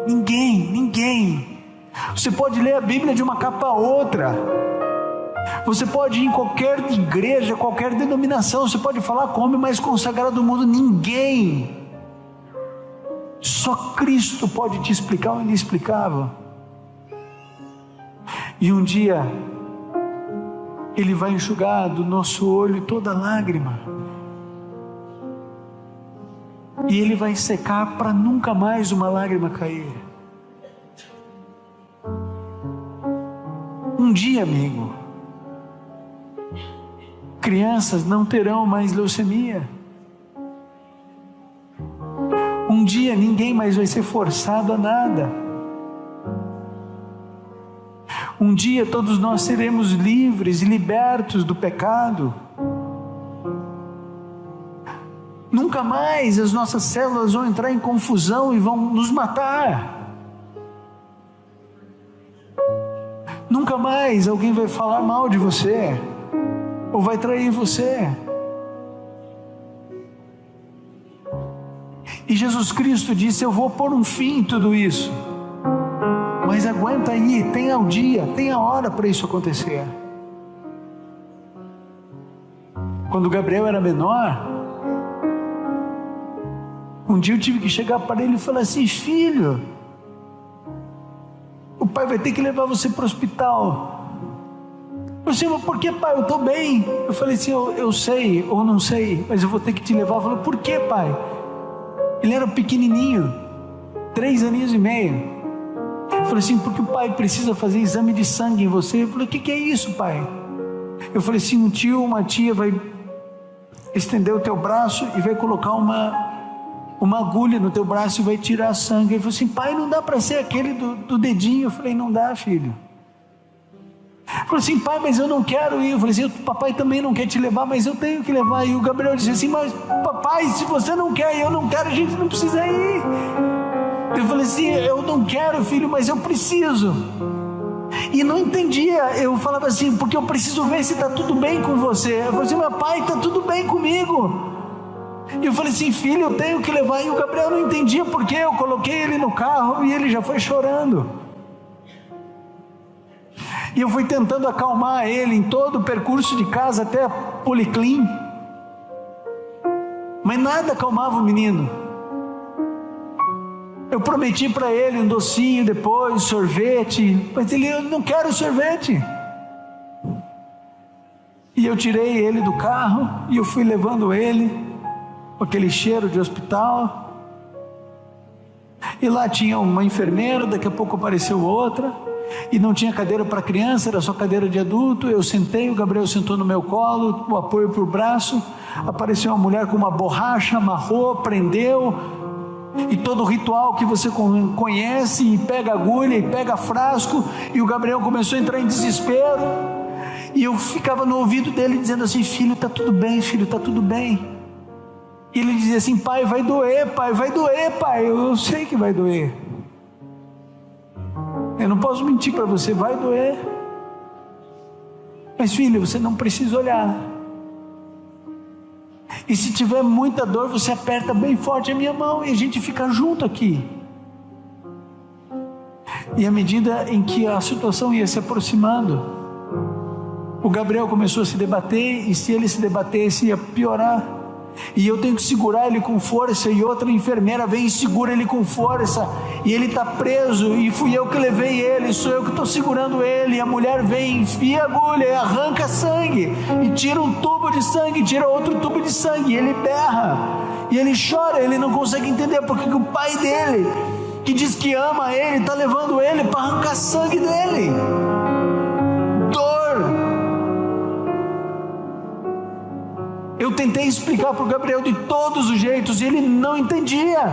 Ninguém. Você pode ler a Bíblia de uma capa a outra, você pode ir em qualquer igreja, qualquer denominação, você pode falar com o homem mais consagrado do mundo, ninguém, só Cristo pode te explicar o inexplicável. E um dia Ele vai enxugar do nosso olho toda lágrima, e Ele vai secar para nunca mais uma lágrima cair. Um dia, amigo, crianças não terão mais leucemia. Um dia ninguém mais vai ser forçado a nada. Um dia todos nós seremos livres e libertos do pecado. Nunca mais as nossas células vão entrar em confusão e vão nos matar. Nunca mais alguém vai falar mal de você ou vai trair você. E Jesus Cristo disse: eu vou pôr um fim em tudo isso, mas aguenta aí, tem o dia, tem a hora para isso acontecer. Quando Gabriel era menor, um dia eu tive que chegar para ele e falar assim: filho, o pai vai ter que levar você para o hospital. Eu disse: mas por que, pai? Eu estou bem. Eu falei assim: eu sei ou não sei, mas eu vou ter que te levar. Eu falei: por que, pai? Ele era pequenininho, 3 aninhos e meio. Eu falei assim: porque o pai precisa fazer exame de sangue em você. Eu falei: o que é isso, pai? Eu falei assim: um tio, uma tia vai estender o teu braço e vai colocar uma agulha no teu braço e vai tirar sangue. Ele falou assim: pai, não dá para ser aquele do dedinho. Eu falei: não dá, filho. Ele falou assim: pai, mas eu não quero ir. Eu falei assim: o papai também não quer te levar, mas eu tenho que levar. E o Gabriel disse assim: mas papai, se você não quer e eu não quero, a gente não precisa ir. Eu falei assim: eu não quero, filho, mas eu preciso. E não entendia. Eu falava assim: porque eu preciso ver se está tudo bem com você. Eu falei assim: meu pai, está tudo bem comigo. E eu falei assim: filho, eu tenho que levar. E o Gabriel não entendia porque eu coloquei ele no carro e ele já foi chorando. E eu fui tentando acalmar ele em todo o percurso de casa até a Policlin, mas nada acalmava o menino. Eu prometi para ele um docinho depois, sorvete, mas ele: eu não quero sorvete. E eu tirei ele do carro e eu fui levando ele com aquele cheiro de hospital. E lá tinha uma enfermeira, daqui a pouco apareceu outra, e não tinha cadeira para criança, era só cadeira de adulto. Eu sentei, o Gabriel sentou no meu colo, o apoio para o braço. Apareceu uma mulher com uma borracha, amarrou, prendeu, e todo o ritual que você conhece, e pega agulha, e pega frasco. E o Gabriel começou a entrar em desespero, e eu ficava no ouvido dele dizendo assim: filho, está tudo bem, filho, está tudo bem. E ele dizia assim: pai, vai doer, pai, vai doer, pai. Eu sei que vai doer, eu não posso mentir para você, vai doer. Mas filho, você não precisa olhar. E se tiver muita dor, você aperta bem forte a minha mão e a gente fica junto aqui. E à medida em que a situação ia se aproximando, o Gabriel começou a se debater, e se ele se debatesse ia piorar, e eu tenho que segurar ele com força, e outra enfermeira vem e segura ele com força, e ele está preso, e fui eu que levei ele, sou eu que estou segurando ele, e a mulher vem, enfia a agulha e arranca sangue, e tira um tubo de sangue, tira outro tubo de sangue, e ele berra, e ele chora, ele não consegue entender porque o pai dele, que diz que ama ele, está levando ele para arrancar sangue dele. Eu tentei explicar para o Gabriel de todos os jeitos e ele não entendia.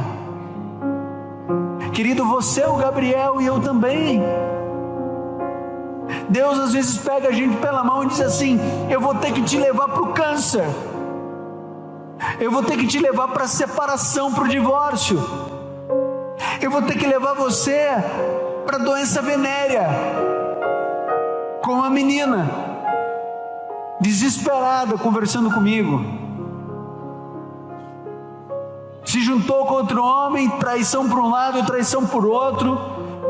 Querido, você é o Gabriel e eu também. Deus às vezes pega a gente pela mão e diz assim: eu vou ter que te levar para o câncer, eu vou ter que te levar para a separação, para o divórcio, eu vou ter que levar você para a doença venérea, com a menina desesperada conversando comigo, se juntou com outro homem, traição por um lado, traição por outro,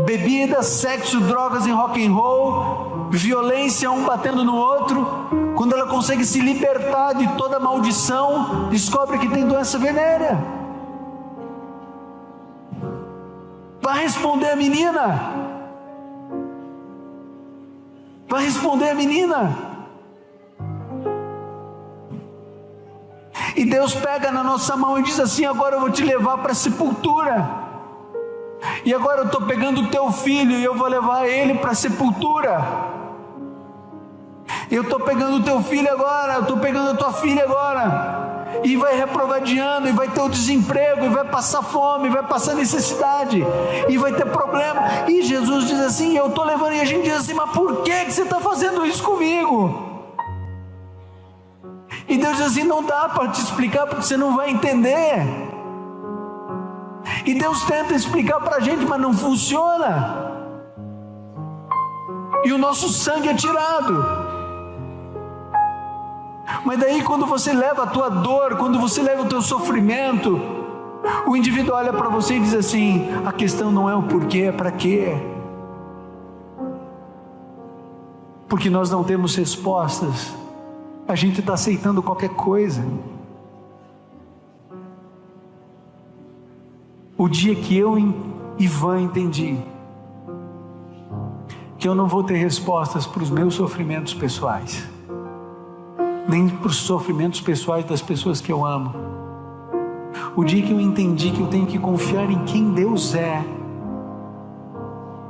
bebida, sexo, drogas e rock and roll, violência, um batendo no outro. Quando ela consegue se libertar de toda maldição, descobre que tem doença venérea. Vai responder a menina, vai responder a menina. E Deus pega na nossa mão e diz assim: agora eu vou te levar para a sepultura, e agora eu estou pegando o teu filho e eu vou levar ele para a sepultura, eu estou pegando o teu filho agora, eu estou pegando a tua filha agora, e vai reprovar de ano, e vai ter o desemprego, e vai passar fome, e vai passar necessidade, e vai ter problema, e Jesus diz assim: eu estou levando, e a gente diz assim: mas por que você está fazendo isso comigo? E Deus diz assim: não dá para te explicar porque você não vai entender. E Deus tenta explicar para a gente, mas não funciona. E o nosso sangue é tirado. Mas daí quando você leva a tua dor, quando você leva o teu sofrimento, o indivíduo olha para você e diz assim: a questão não é o porquê, é para quê. Porque nós não temos respostas, a gente está aceitando qualquer coisa. O dia que eu e Ivan entendi que eu não vou ter respostas para os meus sofrimentos pessoais, nem para os sofrimentos pessoais das pessoas que eu amo, o dia que eu entendi que eu tenho que confiar em quem Deus é,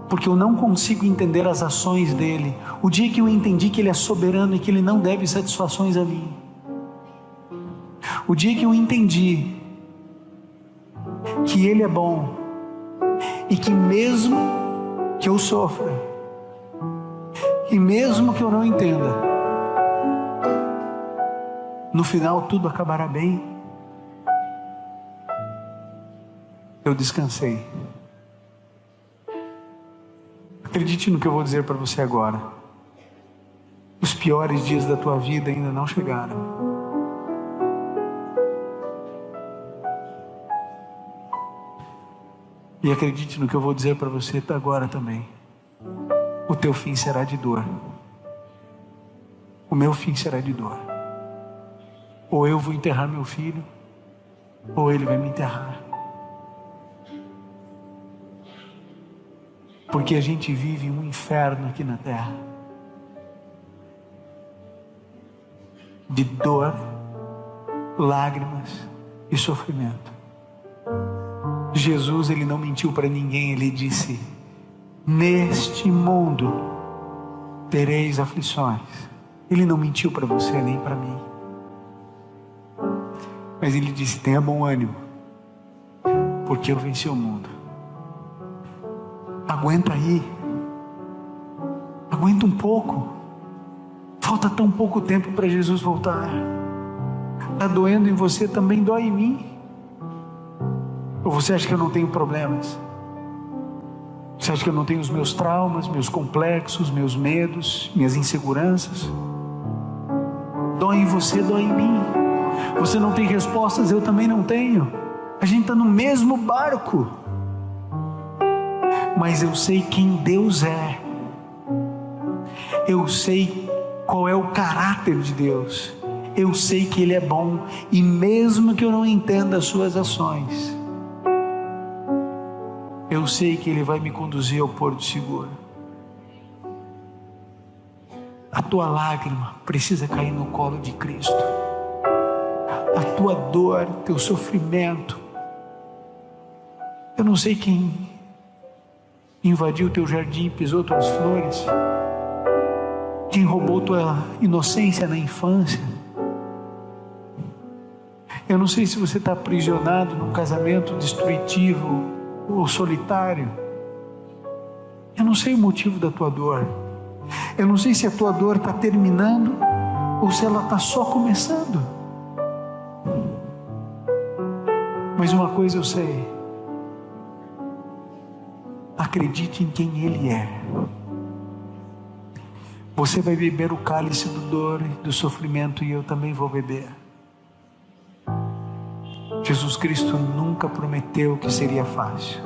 porque eu não consigo entender as ações dele, o dia que eu entendi que ele é soberano e que ele não deve satisfações a mim, o dia que eu entendi que ele é bom e que mesmo que eu sofra e mesmo que eu não entenda, no final tudo acabará bem, eu descansei. Acredite no que eu vou dizer para você agora. Os piores dias da tua vida ainda não chegaram. E acredite no que eu vou dizer para você agora também. O teu fim será de dor. O meu fim será de dor. Ou eu vou enterrar meu filho, ou ele vai me enterrar. Porque a gente vive um inferno aqui na terra, de dor, lágrimas e sofrimento. Jesus, ele não mentiu para ninguém, ele disse: neste mundo tereis aflições. Ele não mentiu para você nem para mim, mas ele disse: tenha bom ânimo, porque eu venci o mundo. Aguenta aí, aguenta um pouco, falta tão pouco tempo para Jesus voltar. Está doendo em você, também dói em mim. Ou você acha que eu não tenho problemas? Você acha que eu não tenho os meus traumas, meus complexos, meus medos, minhas inseguranças? Dói em você, dói em mim. Você não tem respostas, eu também não tenho. A gente está no mesmo barco. mas eu sei quem Deus é. Eu sei qual é o caráter de Deus. Eu sei que Ele é bom, e mesmo que eu não entenda as suas ações, eu sei que Ele vai me conduzir ao porto seguro. A tua lágrima precisa cair no colo de Cristo. A tua dor, teu sofrimento. Eu não sei quem invadiu teu jardim, pisou tuas flores, quem roubou tua inocência na infância. Eu não sei se você está aprisionado num casamento destrutivo ou solitário. Eu não sei o motivo da tua dor. Eu não sei se a tua dor está terminando ou se ela está só começando. Mas uma coisa eu sei: acredite em quem Ele é. Você vai beber o cálice da dor e do sofrimento, e eu também vou beber. Jesus Cristo nunca prometeu que seria fácil.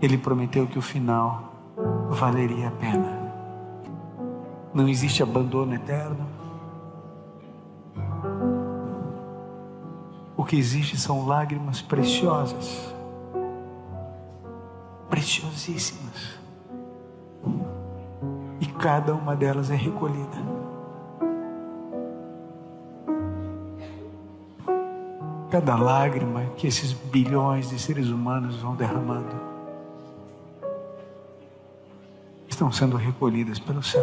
Ele prometeu que o final valeria a pena. Não existe abandono eterno. O que existe são lágrimas preciosas, preciosíssimas, e cada uma delas é recolhida. Cada lágrima que esses bilhões de seres humanos vão derramando estão sendo recolhidas pelo céu.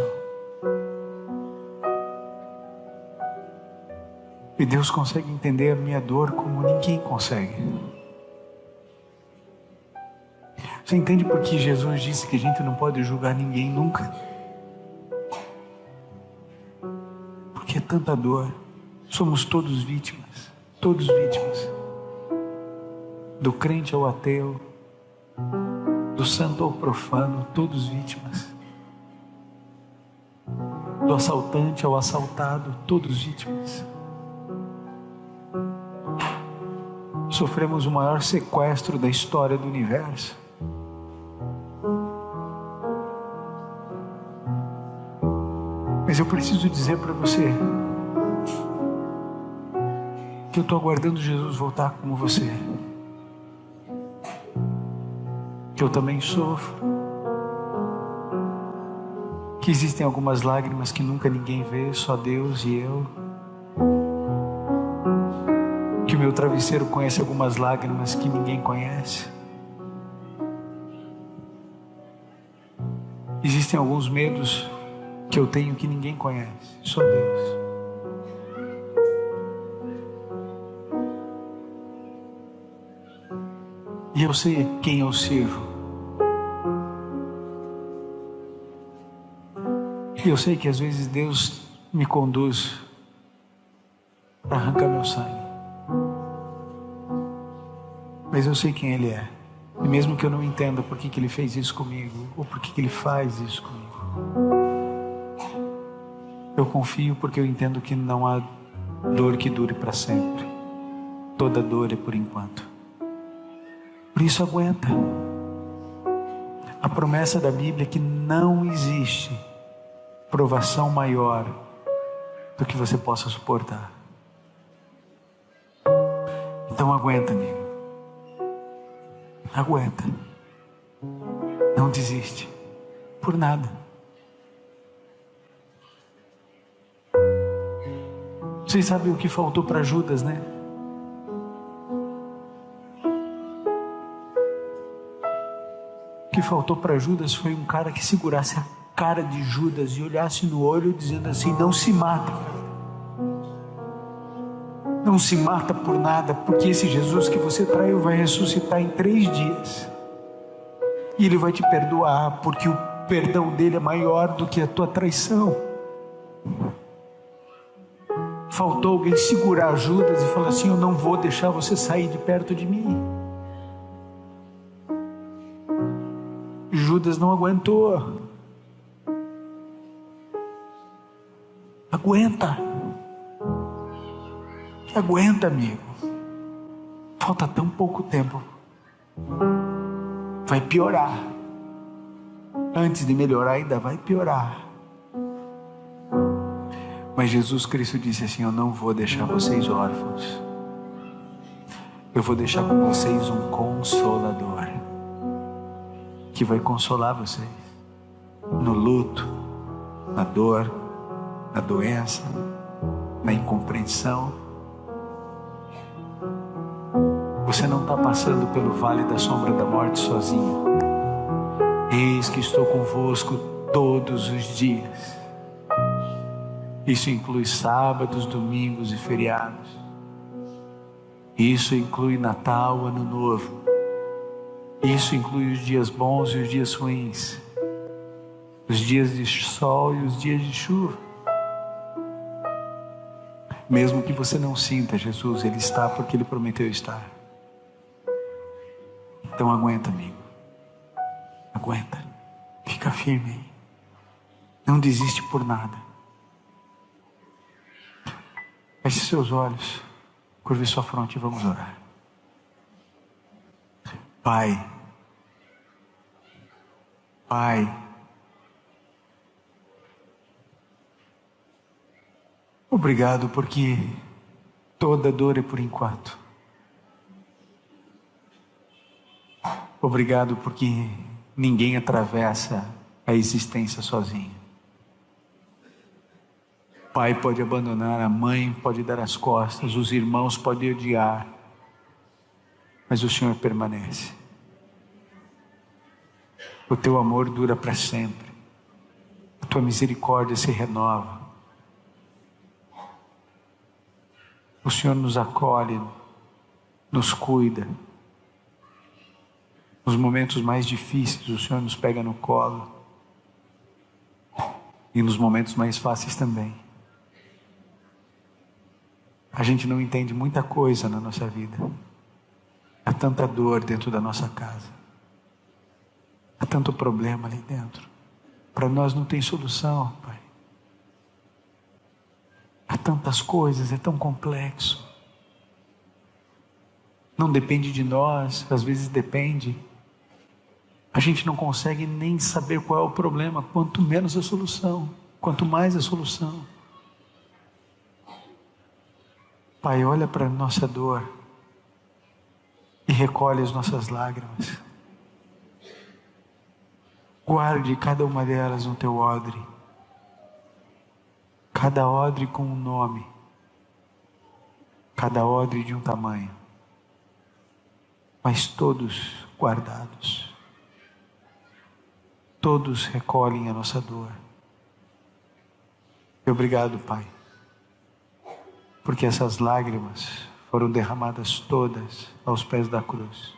E Deus consegue entender a minha dor como ninguém consegue. Você entende por que Jesus disse que a gente não pode julgar ninguém nunca? Porque é tanta dor. Somos todos vítimas. Todos vítimas. Do crente ao ateu, do santo ao profano, todos vítimas. Do assaltante ao assaltado, todos vítimas. Sofremos o maior sequestro da história do universo. Mas eu preciso dizer para você que eu estou aguardando Jesus voltar como você. Que eu também sofro. Que existem algumas lágrimas que nunca ninguém vê, só Deus e eu. Que o meu travesseiro conhece algumas lágrimas que ninguém conhece. Existem alguns medos que eu tenho que ninguém conhece, só Deus. E eu sei quem eu sirvo. E eu sei que às vezes Deus me conduz para arrancar meu sangue. Mas eu sei quem Ele é. E mesmo que eu não entenda por que Ele fez isso comigo, ou por que Ele faz isso comigo, eu confio, porque eu entendo que não há dor que dure para sempre. Toda dor é por enquanto. Por isso aguenta. A promessa da Bíblia é que não existe provação maior do que você possa suportar. Então aguenta, amigo. Aguenta. Não desiste. Por nada. Vocês sabem o que faltou para Judas, né? O que faltou para Judas foi um cara que segurasse a cara de Judas e olhasse no olho dizendo assim: não se mata. Não se mata por nada, porque esse Jesus que você traiu vai ressuscitar em 3 dias. E Ele vai te perdoar, porque o perdão dele é maior do que a tua traição. Faltou alguém segurar Judas e falar assim: eu não vou deixar você sair de perto de mim. Judas não aguentou. Aguenta. Aguenta, amigo. Falta tão pouco tempo. vai piorar. Antes de melhorar, ainda vai piorar. Mas Jesus Cristo disse assim: eu não vou deixar vocês órfãos. Eu vou deixar com vocês um Consolador, que vai consolar vocês no luto, na dor, na doença, na incompreensão. Você não está passando pelo vale da sombra da morte sozinho. Eis que estou convosco todos os dias. Isso inclui sábados, domingos e feriados. Isso inclui Natal, Ano Novo. Isso inclui os dias bons e os dias ruins. Os dias de sol e os dias de chuva. Mesmo que você não sinta Jesus, Ele está porque Ele prometeu estar. Então aguenta, amigo. Aguenta. Fica firme aí. Não desiste por nada. Feche seus olhos. Curve sua fronte e vamos orar. Pai. Obrigado porque toda dor é por enquanto. Obrigado porque ninguém atravessa a existência sozinho. Pai pode abandonar, a mãe pode dar as costas, os irmãos podem odiar, mas o Senhor permanece. O teu amor dura para sempre. A tua misericórdia se renova. O Senhor nos acolhe, nos cuida. Nos momentos mais difíceis, o Senhor nos pega no colo. E nos momentos mais fáceis também. A gente não entende muita coisa na nossa vida. Há tanta dor dentro da nossa casa. Há tanto problema ali dentro. Para nós não tem solução, Pai. Há tantas coisas, é tão complexo. Não depende de nós, às vezes depende. A gente não consegue nem saber qual é o problema, quanto menos a solução, quanto mais a solução. Pai, olha para a nossa dor e recolhe as nossas lágrimas. Guarde cada uma delas no teu odre. Cada odre com um nome. Cada odre de um tamanho. Mas todos guardados. Todos recolhem a nossa dor. E obrigado, Pai, porque essas lágrimas foram derramadas todas aos pés da cruz.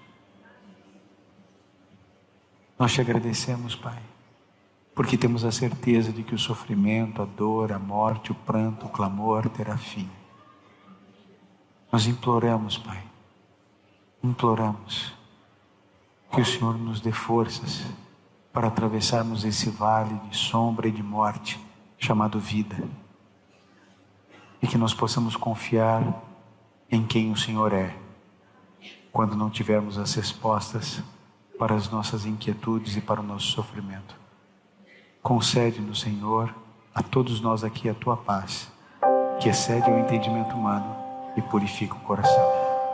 Nós te agradecemos, Pai, porque temos a certeza de que o sofrimento, a dor, a morte, o pranto, o clamor terá fim. Nós imploramos, Pai, imploramos que o Senhor nos dê forças para atravessarmos esse vale de sombra e de morte chamado vida. E que nós possamos confiar em quem o Senhor é, quando não tivermos as respostas para as nossas inquietudes e para o nosso sofrimento. Concede-nos, Senhor, a todos nós aqui a tua paz, que excede o entendimento humano e purifica o coração.